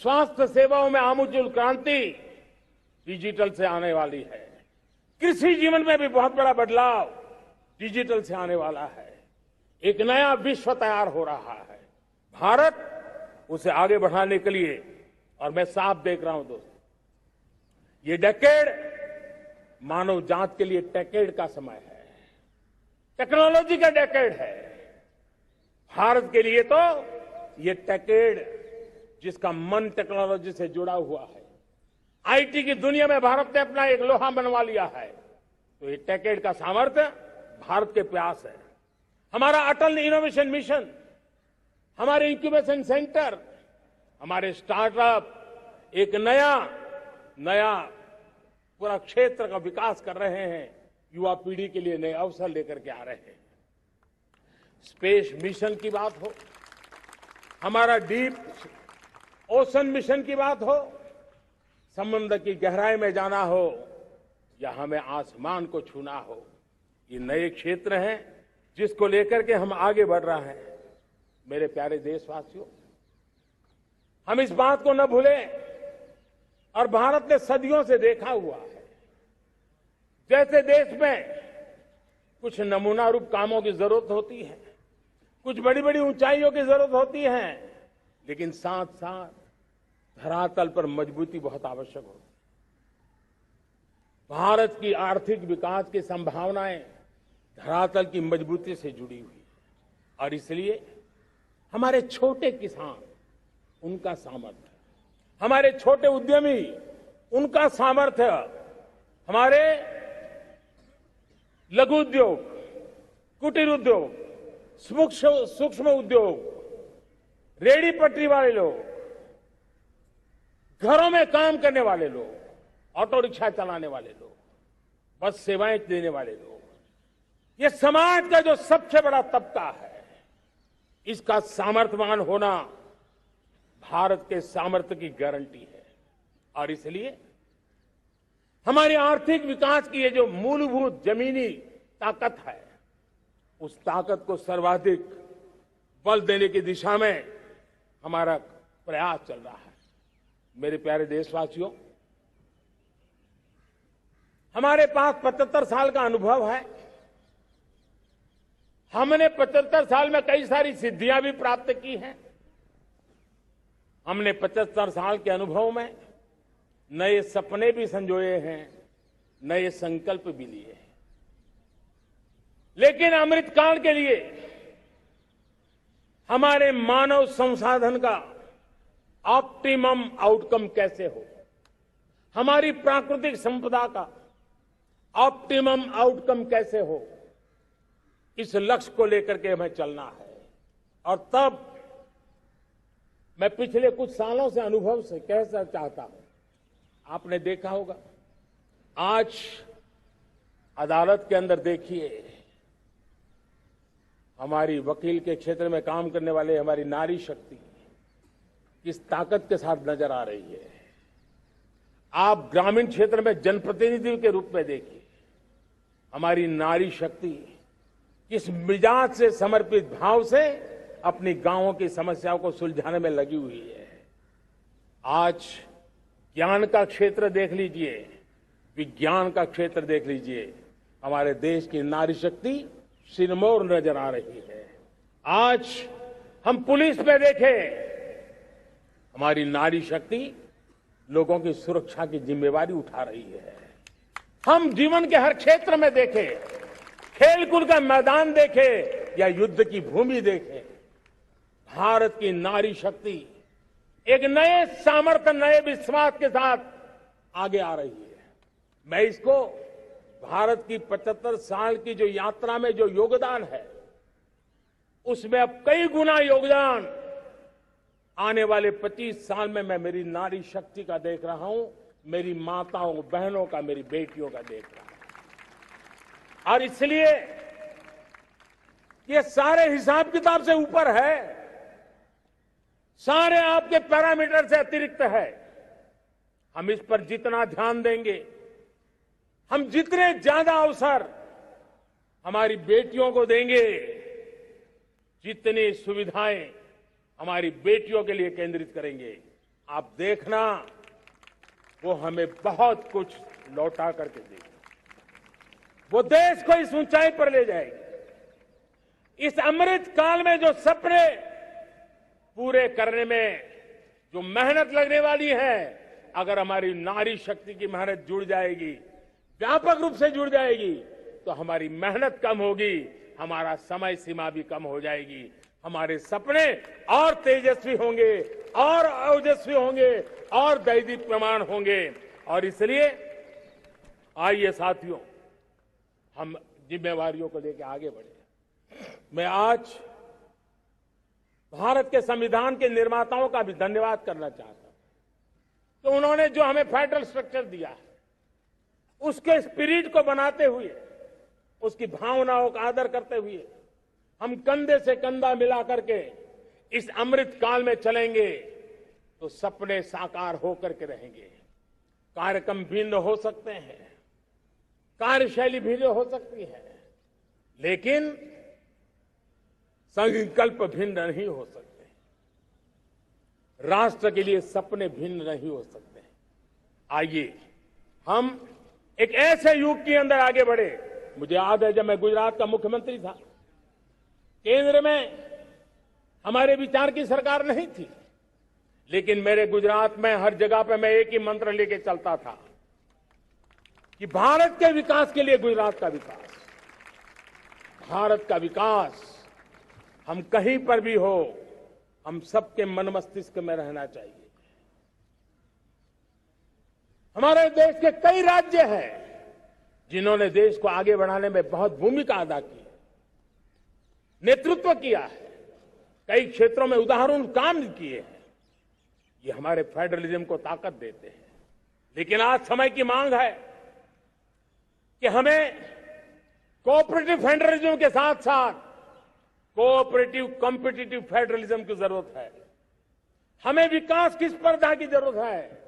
स्वास्थ्य सेवाओं में आमूलचूल क्रांति डिजिटल से आने वाली है। कृषि जीवन में भी बहुत बड़ा बदलाव डिजिटल से आने वाला है। एक नया विश्व तैयार हो रहा है। भारत उसे आगे बढ़ाने के लिए, और मैं साफ देख रहा हूं दोस्तों, ये डेकेड मानव जात के लिए टेकेड का समय है, टेक्नोलॉजी का डेकेड है। भारत के लिए तो ये टेकेड जिसका मन टेक्नोलॉजी से जुड़ा हुआ है, आईटी की दुनिया में भारत ने अपना एक लोहा बनवा लिया है, तो ये टेकेड का सामर्थ्य भारत के प्यास है। हमारा अटल इनोवेशन मिशन, हमारे इंक्यूबेशन सेंटर, हमारे स्टार्टअप एक नया पूरा क्षेत्र का विकास कर रहे हैं। युवा पीढ़ी के लिए नए अवसर लेकर के आ रहे हैं। स्पेस मिशन की बात हो, हमारा डीप ओशन मिशन की बात हो, समुद्र की गहराई में जाना हो या हमें आसमान को छूना हो, ये नए क्षेत्र हैं जिसको लेकर के हम आगे बढ़ रहे हैं। मेरे प्यारे देशवासियों, हम इस बात को न भूलें, और भारत ने सदियों से देखा हुआ है, जैसे देश में कुछ नमूना रूप कामों की जरूरत होती है, कुछ बड़ी बड़ी ऊंचाइयों की जरूरत होती है, लेकिन साथ साथ धरातल पर मजबूती बहुत आवश्यक होती है। भारत की आर्थिक विकास की संभावनाएं धरातल की मजबूती से जुड़ी हुई है, और इसलिए हमारे छोटे किसान, उनका सामर्थ्य, हमारे छोटे उद्यमी, उनका सामर्थ्य, हमारे लघु उद्योग, कुटीर उद्योग, सूक्ष्म उद्योग, रेहड़ी पटरी वाले लोग, घरों में काम करने वाले लोग, ऑटो रिक्शा चलाने वाले लोग, बस सेवाएं देने वाले लोग, ये समाज का जो सबसे बड़ा तबका है, इसका सामर्थ्यवान होना भारत के सामर्थ्य की गारंटी है। और इसलिए हमारे आर्थिक विकास की ये जो मूलभूत जमीनी ताकत है, उस ताकत को सर्वाधिक बल देने की दिशा में हमारा प्रयास चल रहा है। मेरे प्यारे देशवासियों, हमारे पास 75 साल का अनुभव है। हमने 75 साल में कई सारी सिद्धियां भी प्राप्त की हैं। हमने 75 साल के अनुभव में नए सपने भी संजोए हैं, नए संकल्प भी लिए हैं। लेकिन अमृतकाल के लिए हमारे मानव संसाधन का ऑप्टिमम आउटकम कैसे हो, हमारी प्राकृतिक संपदा का ऑप्टिमम आउटकम कैसे हो, इस लक्ष्य को लेकर के हमें चलना है। और तब मैं पिछले कुछ सालों से अनुभव से कहना चाहता हूं, आपने देखा होगा आज अदालत के अंदर देखिए, हमारी वकील के क्षेत्र में काम करने वाले हमारी नारी शक्ति किस ताकत के साथ नजर आ रही है। आप ग्रामीण क्षेत्र में जनप्रतिनिधि के रूप में देखिए, हमारी नारी शक्ति किस मिजाज से, समर्पित भाव से अपनी गांवों की समस्याओं को सुलझाने में लगी हुई है। आज ज्ञान का क्षेत्र देख लीजिए, विज्ञान का क्षेत्र देख लीजिए, हमारे देश की नारी शक्ति सिरमौर नजर आ रही है। आज हम पुलिस में देखें, हमारी नारी शक्ति लोगों की सुरक्षा की जिम्मेवारी उठा रही है। हम जीवन के हर क्षेत्र में देखें, खेलकूद का मैदान देखें या युद्ध की भूमि देखें, भारत की नारी शक्ति एक नए सामर्थ्य, नए विश्वास के साथ आगे आ रही है। मैं इसको भारत की 75 साल की जो यात्रा में जो योगदान है, उसमें अब कई गुना योगदान आने वाले 25 साल में मैं मेरी नारी शक्ति का देख रहा हूं, मेरी माताओं, बहनों का, मेरी बेटियों का देख रहा हूं। और इसलिए ये सारे हिसाब किताब से ऊपर है, सारे आपके पैरामीटर से अतिरिक्त है। हम इस पर जितना ध्यान देंगे, हम जितने ज्यादा अवसर हमारी बेटियों को देंगे, जितनी सुविधाएं हमारी बेटियों के लिए केंद्रित करेंगे, आप देखना वो हमें बहुत कुछ लौटा करके देगी। वो देश को इस ऊंचाई पर ले जाएगी। इस अमृत काल में जो सपने पूरे करने में जो मेहनत लगने वाली है, अगर हमारी नारी शक्ति की मेहनत जुड़ जाएगी, व्यापक रूप से जुड़ जाएगी, तो हमारी मेहनत कम होगी, हमारा समय सीमा भी कम हो जाएगी, हमारे सपने और तेजस्वी होंगे, और ओजस्वी होंगे, और दैदीप्यमान होंगे। और इसलिए आइए साथियों, हम जिम्मेवारियों को लेकर आगे बढ़े। मैं आज भारत के संविधान के निर्माताओं का भी धन्यवाद करना चाहता हूं, तो उन्होंने जो हमें फेडरल स्ट्रक्चर दिया है, उसके स्पिरिट को बनाते हुए, उसकी भावनाओं का आदर करते हुए हम कंधे से कंधा मिला करके इस अमृत काल में चलेंगे, तो सपने साकार होकर के रहेंगे। कार्यक्रम भिन्न हो सकते हैं, कार्यशैली भिन्न हो सकती है, लेकिन संकल्प भिन्न नहीं हो सकते। राष्ट्र के लिए सपने भिन्न नहीं हो सकते। आइए हम एक ऐसे युग के अंदर आगे बढ़े। मुझे याद है, जब मैं गुजरात का मुख्यमंत्री था, केंद्र में हमारे विचार की सरकार नहीं थी, लेकिन मेरे गुजरात में हर जगह पे मैं एक ही मंत्र लेके चलता था कि भारत के विकास के लिए गुजरात का विकास, भारत का विकास हम कहीं पर भी हो, हम सबके मन मस्तिष्क में रहना चाहिए। हमारे देश के कई राज्य हैं जिन्होंने देश को आगे बढ़ाने में बहुत भूमिका अदा की है, नेतृत्व किया है, कई क्षेत्रों में उदाहरण काम किए हैं। ये हमारे फेडरलिज्म को ताकत देते हैं। लेकिन आज समय की मांग है कि हमें कोऑपरेटिव फेडरलिज्म के साथ साथ कोऑपरेटिव कॉम्पिटिटिव फेडरलिज्म की जरूरत है। हमें विकास की स्पर्धा की जरूरत है।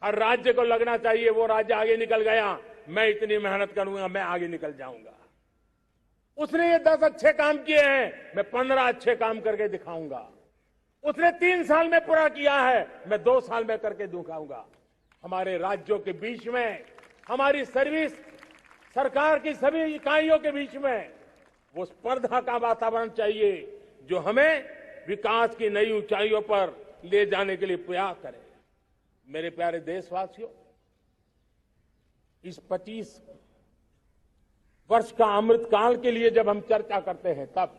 हर राज्य को लगना चाहिए वो राज्य आगे निकल गया, मैं इतनी मेहनत करूंगा, मैं आगे निकल जाऊंगा। उसने ये 10 अच्छे काम किए हैं, मैं 15 अच्छे काम करके दिखाऊंगा। उसने 3 साल में पूरा किया है, मैं 2 साल में करके दिखाऊंगा। हमारे राज्यों के बीच में, हमारी सर्विस सरकार की सभी इकाइयों के बीच में वो स्पर्धा का वातावरण चाहिए जो हमें विकास की नई ऊंचाइयों पर ले जाने के लिए प्रयास करे। मेरे प्यारे देशवासियों, इस 25 वर्ष का अमृतकाल के लिए जब हम चर्चा करते हैं, तब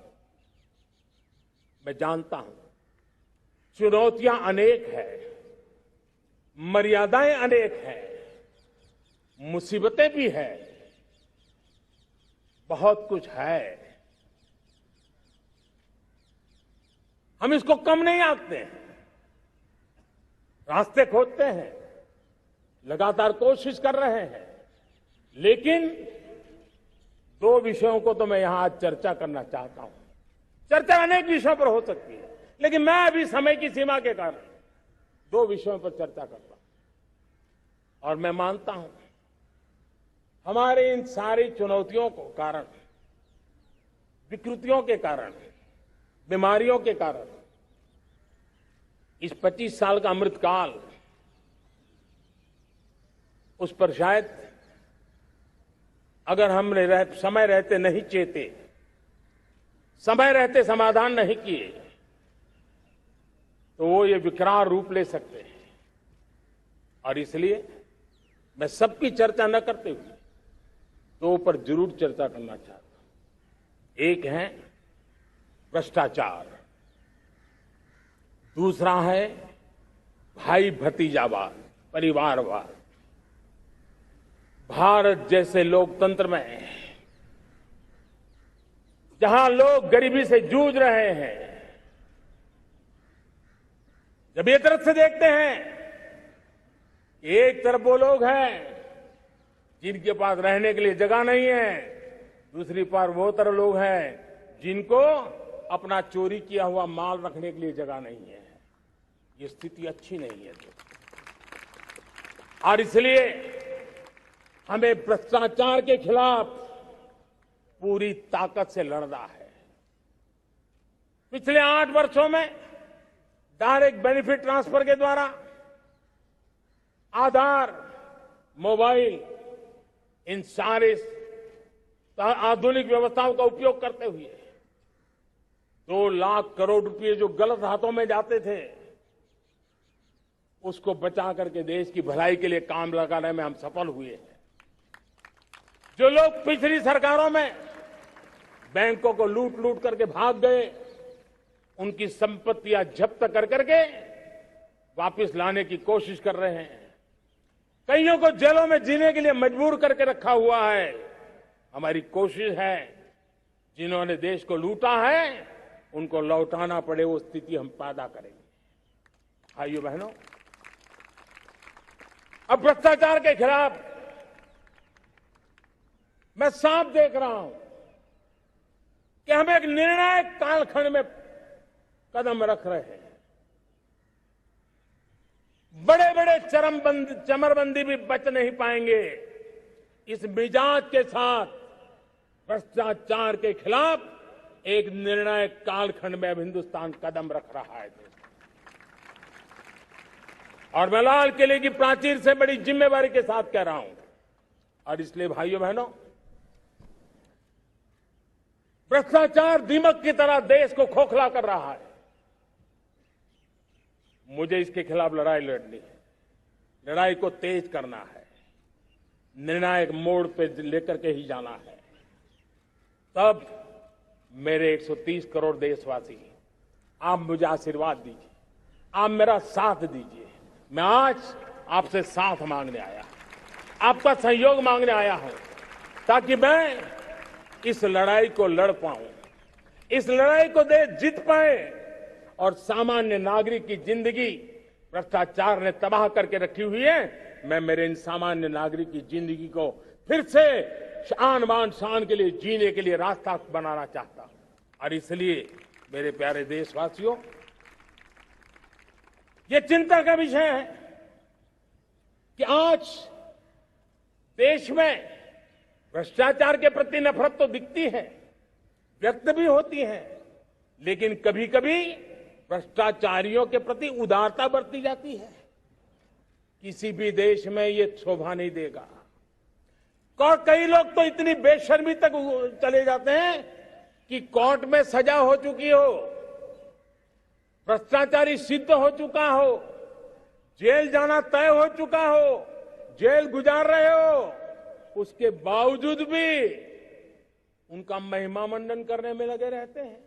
मैं जानता हूं चुनौतियां अनेक हैं, मर्यादाएं अनेक हैं, मुसीबतें भी हैं, बहुत कुछ है। हम इसको कम नहीं आंकते हैं, रास्ते खोजते हैं, लगातार कोशिश कर रहे हैं। लेकिन 2 विषयों को तो मैं यहां आज चर्चा करना चाहता हूं। चर्चा अनेक विषयों पर हो सकती है, लेकिन मैं अभी समय की सीमा के कारण 2 विषयों पर चर्चा करता हूं। और मैं मानता हूं हमारे इन सारी चुनौतियों को कारण, विकृतियों के कारण, बीमारियों के कारण इस 25 साल का अमृतकाल, उस पर शायद अगर हमने समय रहते नहीं चेते, समय रहते समाधान नहीं किए, तो वो ये विकराल रूप ले सकते हैं। और इसलिए मैं सबकी चर्चा न करते हुए 2 पर जरूर चर्चा करना चाहता हूं। एक है भ्रष्टाचार, दूसरा है भाई भतीजावाद, परिवारवाद। भारत जैसे लोकतंत्र में जहां लोग गरीबी से जूझ रहे हैं, जब ये तरफ से देखते हैं कि एक तरफ वो लोग हैं जिनके पास रहने के लिए जगह नहीं है, दूसरी पर वो तरफ लोग हैं जिनको अपना चोरी किया हुआ माल रखने के लिए जगह नहीं है, ये स्थिति अच्छी नहीं है। और इसलिए हमें भ्रष्टाचार के खिलाफ पूरी ताकत से लड़ना है। पिछले 8 वर्षों में डायरेक्ट बेनिफिट ट्रांसफर के द्वारा, आधार, मोबाइल, इन सारे आधुनिक व्यवस्थाओं का उपयोग करते हुए 2 लाख करोड़ रुपए जो गलत हाथों में जाते थे, उसको बचा करके देश की भलाई के लिए काम लगाने में हम सफल हुए हैं। जो लोग पिछली सरकारों में बैंकों को लूट लूट करके भाग गए, उनकी संपत्तियां जब्त कर करके वापस लाने की कोशिश कर रहे हैं। कईयों को जेलों में जीने के लिए मजबूर करके रखा हुआ है। हमारी कोशिश है जिन्होंने देश को लूटा है उनको लौटाना पड़े, वो स्थिति हम पैदा करेंगे। भाइयों बहनों, अब भ्रष्टाचार के खिलाफ मैं साफ देख रहा हूं कि हम एक निर्णायक कालखंड में कदम रख रहे हैं। बड़े बड़े चमरबंदी भी बच नहीं पाएंगे। इस मिजाज के साथ भ्रष्टाचार के खिलाफ एक निर्णायक कालखंड में अब हिंदुस्तान कदम रख रहा है। और मैं लाल किले की प्राचीर से बड़ी जिम्मेवारी के साथ कह रहा हूं। और इसलिए भाइयों बहनों, भ्रष्टाचार दीमक की तरह देश को खोखला कर रहा है। मुझे इसके खिलाफ लड़ाई लड़नी है, लड़ाई को तेज करना है, निर्णायक मोड़ पे लेकर के ही जाना है। तब मेरे 130 करोड़ देशवासी, आप मुझे आशीर्वाद दीजिए, आप मेरा साथ दीजिए। मैं आज आपसे साथ मांगने आया, आपका सहयोग मांगने आया हूं, ताकि मैं इस लड़ाई को लड़ पाऊं, इस लड़ाई को देश जीत पाए और सामान्य नागरिक की जिंदगी भ्रष्टाचार ने तबाह करके रखी हुई है। मैं मेरे इन सामान्य नागरिक की जिंदगी को फिर से शान बान शान के लिए जीने के लिए रास्ता बनाना चाहता हूं। और इसलिए मेरे प्यारे देशवासियों, ये चिंता का विषय है कि आज देश में भ्रष्टाचार के प्रति नफरत तो दिखती है, व्यक्त भी होती हैं, लेकिन कभी कभी भ्रष्टाचारियों के प्रति उदारता बरती जाती है। किसी भी देश में ये शोभा नहीं देगा। और कई लोग तो इतनी बेशर्मी तक चले जाते हैं कि कोर्ट में सजा हो चुकी हो, भ्रष्टाचारी सिद्ध हो चुका हो, जेल जाना तय हो चुका हो, जेल गुजार रहे हो, उसके बावजूद भी उनका महिमा मंडन करने में लगे रहते हैं,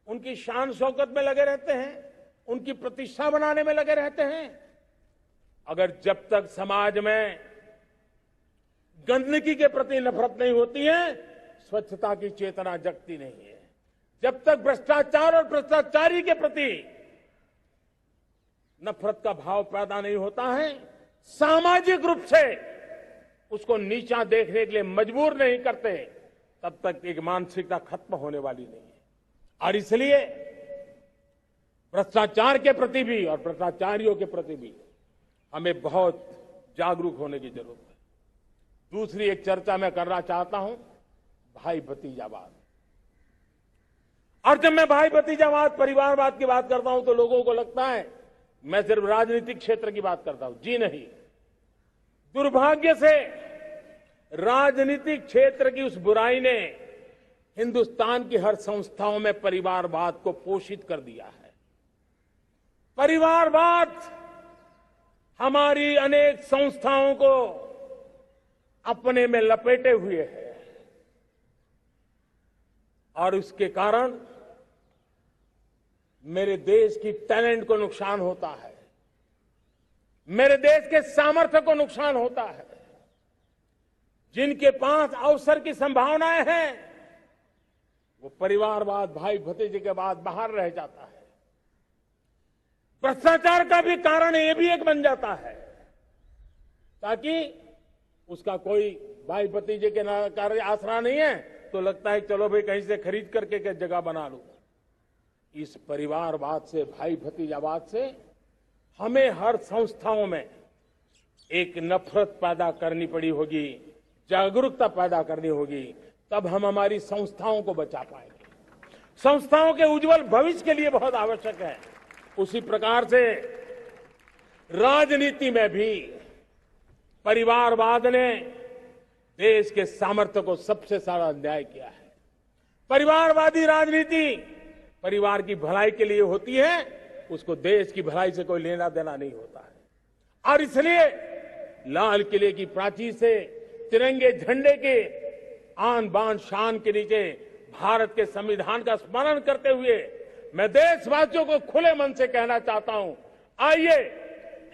उनकी शान शौकत में लगे रहते हैं, उनकी प्रतिष्ठा बनाने में लगे रहते हैं। अगर जब तक समाज में गंदगी के प्रति नफरत नहीं होती है, स्वच्छता की चेतना जगती नहीं है। जब तक भ्रष्टाचार और भ्रष्टाचारी के प्रति नफरत का भाव पैदा नहीं होता है, सामाजिक रूप से उसको नीचा देखने के लिए मजबूर नहीं करते, तब तक एक मानसिकता खत्म होने वाली नहीं है। और इसलिए भ्रष्टाचार के प्रति भी और भ्रष्टाचारियों के प्रति भी हमें बहुत जागरूक होने की जरूरत है। दूसरी एक चर्चा मैं करना चाहता हूं, भाई भतीजावाद। और जब मैं भाई भतीजावाद, परिवारवाद की बात करता हूं तो लोगों को लगता है मैं सिर्फ राजनीतिक क्षेत्र की बात करता हूं। जी नहीं, दुर्भाग्य से राजनीतिक क्षेत्र की उस बुराई ने हिंदुस्तान की हर संस्थाओं में परिवारवाद को पोषित कर दिया है। परिवारवाद हमारी अनेक संस्थाओं को अपने में लपेटे हुए है और उसके कारण मेरे देश की टैलेंट को नुकसान होता है, मेरे देश के सामर्थ्य को नुकसान होता है। जिनके पास अवसर की संभावनाएं हैं, वो परिवारवाद, भाई भतीजे के बाद बाहर रह जाता है। भ्रष्टाचार का भी कारण ये भी एक बन जाता है, ताकि उसका कोई भाई भतीजे के कार्य आसरा नहीं है तो लगता है चलो भाई कहीं से खरीद करके के जगह बना लूं। इस परिवारवाद से, भाई भतीजावाद से हमें हर संस्थाओं में एक नफरत पैदा करनी पड़ी होगी, जागरूकता पैदा करनी होगी, तब हम हमारी संस्थाओं को बचा पाएंगे। संस्थाओं के उज्जवल भविष्य के लिए बहुत आवश्यक है। उसी प्रकार से राजनीति में भी परिवारवाद ने देश के सामर्थ्य को सबसे ज्यादा अन्याय किया है। परिवारवादी राजनीति परिवार की भलाई के लिए होती है, उसको देश की भलाई से कोई लेना देना नहीं होता है। और इसलिए लाल किले की प्राचीर से तिरंगे झंडे के आन बान शान के नीचे भारत के संविधान का स्मरण करते हुए मैं देशवासियों को खुले मन से कहना चाहता हूं, आइए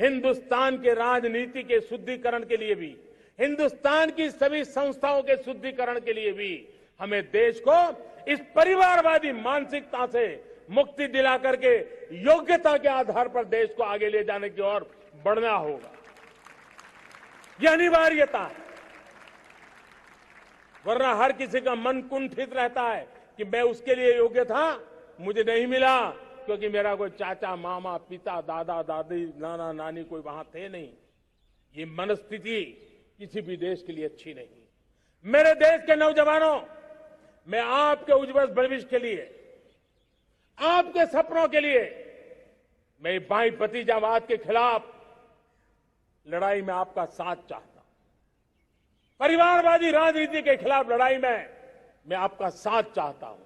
हिंदुस्तान के राजनीति के शुद्धिकरण के लिए भी, हिंदुस्तान की सभी संस्थाओं के शुद्धिकरण के लिए भी हमें देश को इस परिवारवादी मानसिकता से मुक्ति दिला करके योग्यता के आधार पर देश को आगे ले जाने की ओर बढ़ना होगा। यह अनिवार्यता है, वरना हर किसी का मन कुंठित रहता है कि मैं उसके लिए योग्य था, मुझे नहीं मिला क्योंकि मेरा कोई चाचा, मामा, पिता, दादा, दादी, नाना, नानी कोई वहां थे नहीं। ये मनस्थिति किसी भी देश के लिए अच्छी नहीं। मेरे देश के नौजवानों, मैं आपके उज्जवल भविष्य के लिए, आपके सपनों के लिए, मैं भाई भतीजावाद के खिलाफ लड़ाई में आपका साथ चाहता हूं। परिवारवादी राजनीति के खिलाफ लड़ाई में मैं आपका साथ चाहता हूं।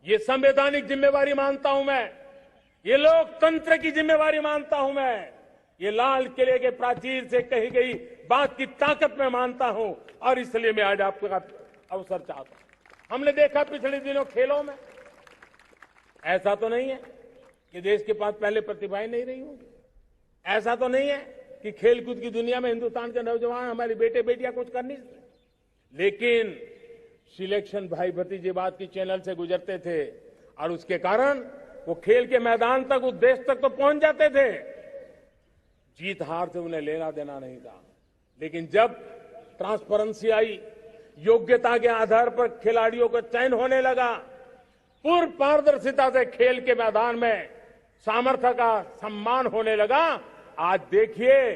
ये संवैधानिक जिम्मेवारी मानता हूं मैं, ये लोकतंत्र की जिम्मेवारी मानता हूं मैं, ये लाल किले के प्राचीर से कही गई बात की ताकत में मानता हूं और इसलिए मैं आज आपका अवसर चाहता हूं। हमने देखा पिछले दिनों खेलों में, ऐसा तो नहीं है कि देश के पास पहले प्रतिभाएं नहीं रही होंगी, ऐसा तो नहीं है कि खेलकूद की दुनिया में हिंदुस्तान के नौजवान, हमारे बेटे बेटियां कुछ कर नहीं सकते, लेकिन सिलेक्शन भाई भतीजेवाद की चैनल से गुजरते थे और उसके कारण वो खेल के मैदान तक, उस देश तक तो पहुंच जाते थे। जीत हार से उन्हें लेना देना नहीं था, लेकिन जब ट्रांसपेरेंसी आई, योग्यता के आधार पर खिलाड़ियों का चयन होने लगा, पूर्ण पारदर्शिता से खेल के मैदान में सामर्थ्य का सम्मान होने लगा, आज देखिए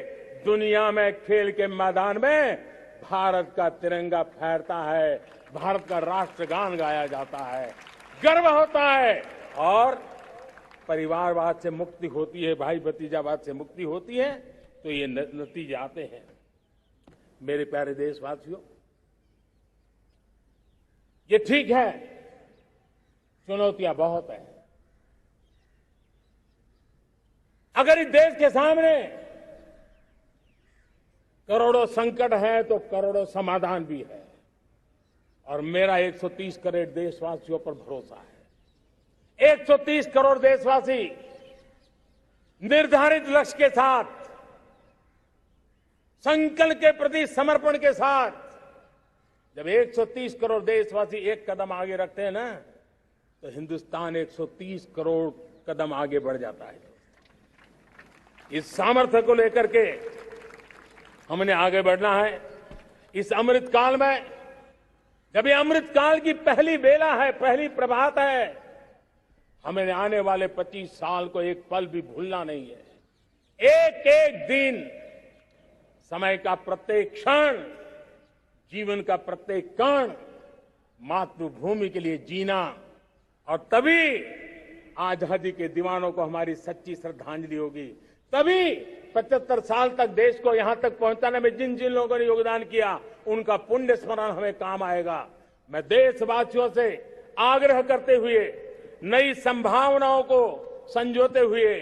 दुनिया में खेल के मैदान में भारत का तिरंगा फहरता है, भारत का राष्ट्रगान गाया जाता है, गर्व होता है और परिवारवाद से मुक्ति होती है, भाई भतीजावाद से मुक्ति होती है, तो ये नतीजे आते हैं। मेरे प्यारे देशवासियों, ये ठीक है, चुनौतियां बहुत हैं। अगर इस देश के सामने करोड़ों संकट है तो करोड़ों समाधान भी है, और मेरा 130 करोड़ देशवासियों पर भरोसा है। 130 करोड़ देशवासी निर्धारित लक्ष्य के साथ, संकल्प के प्रति समर्पण के साथ, जब 130 करोड़ देशवासी एक कदम आगे रखते हैं ना, तो हिंदुस्तान 130 करोड़ कदम आगे बढ़ जाता है। इस सामर्थ्य को लेकर के हमने आगे बढ़ना है। इस अमृत काल में, जब ये अमृत काल की पहली बेला है, पहली प्रभात है, हमें आने वाले 25 साल को एक पल भी भूलना नहीं है। एक एक दिन, समय का प्रत्येक क्षण, जीवन का प्रत्येक कण मातृभूमि के लिए जीना, और तभी आजादी के दीवानों को हमारी सच्ची श्रद्धांजलि होगी। तभी 75 साल तक देश को यहां तक पहुंचाने में जिन जिन लोगों ने योगदान किया, उनका पुण्य स्मरण हमें काम आएगा। मैं देशवासियों से आग्रह करते हुए, नई संभावनाओं को संजोते हुए,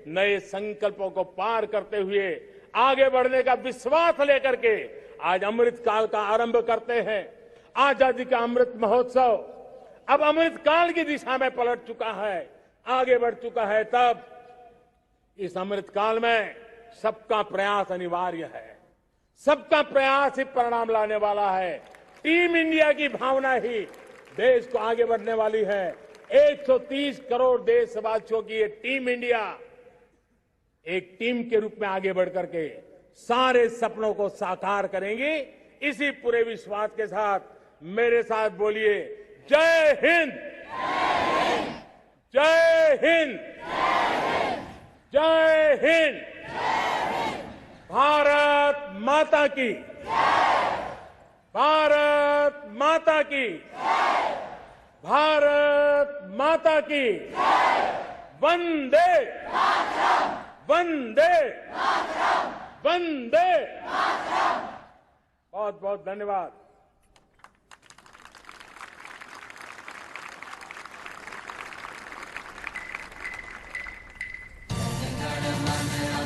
नए संकल्पों को पार करते हुए, आगे बढ़ने का विश्वास लेकर के आज अमृत काल का आरंभ करते हैं। आजादी का अमृत महोत्सव अब अमृत काल की दिशा में पलट चुका है, आगे बढ़ चुका है। तब इस अमृत काल में सबका प्रयास अनिवार्य है। सबका प्रयास ही परिणाम लाने वाला है। टीम इंडिया की भावना ही देश को आगे बढ़ने वाली है। 130 करोड़ देशवासियों की ये टीम इंडिया एक टीम के रूप में आगे बढ़ करके सारे सपनों को साकार करेंगी। इसी पूरे विश्वास के साथ मेरे साथ बोलिए, जय हिंद, जय हिंद, जय हिंद। भारत माता की, भारत माता की, भारत माता की। वंदे, वंदे, वंदे। बहुत बहुत धन्यवाद। जनगण मन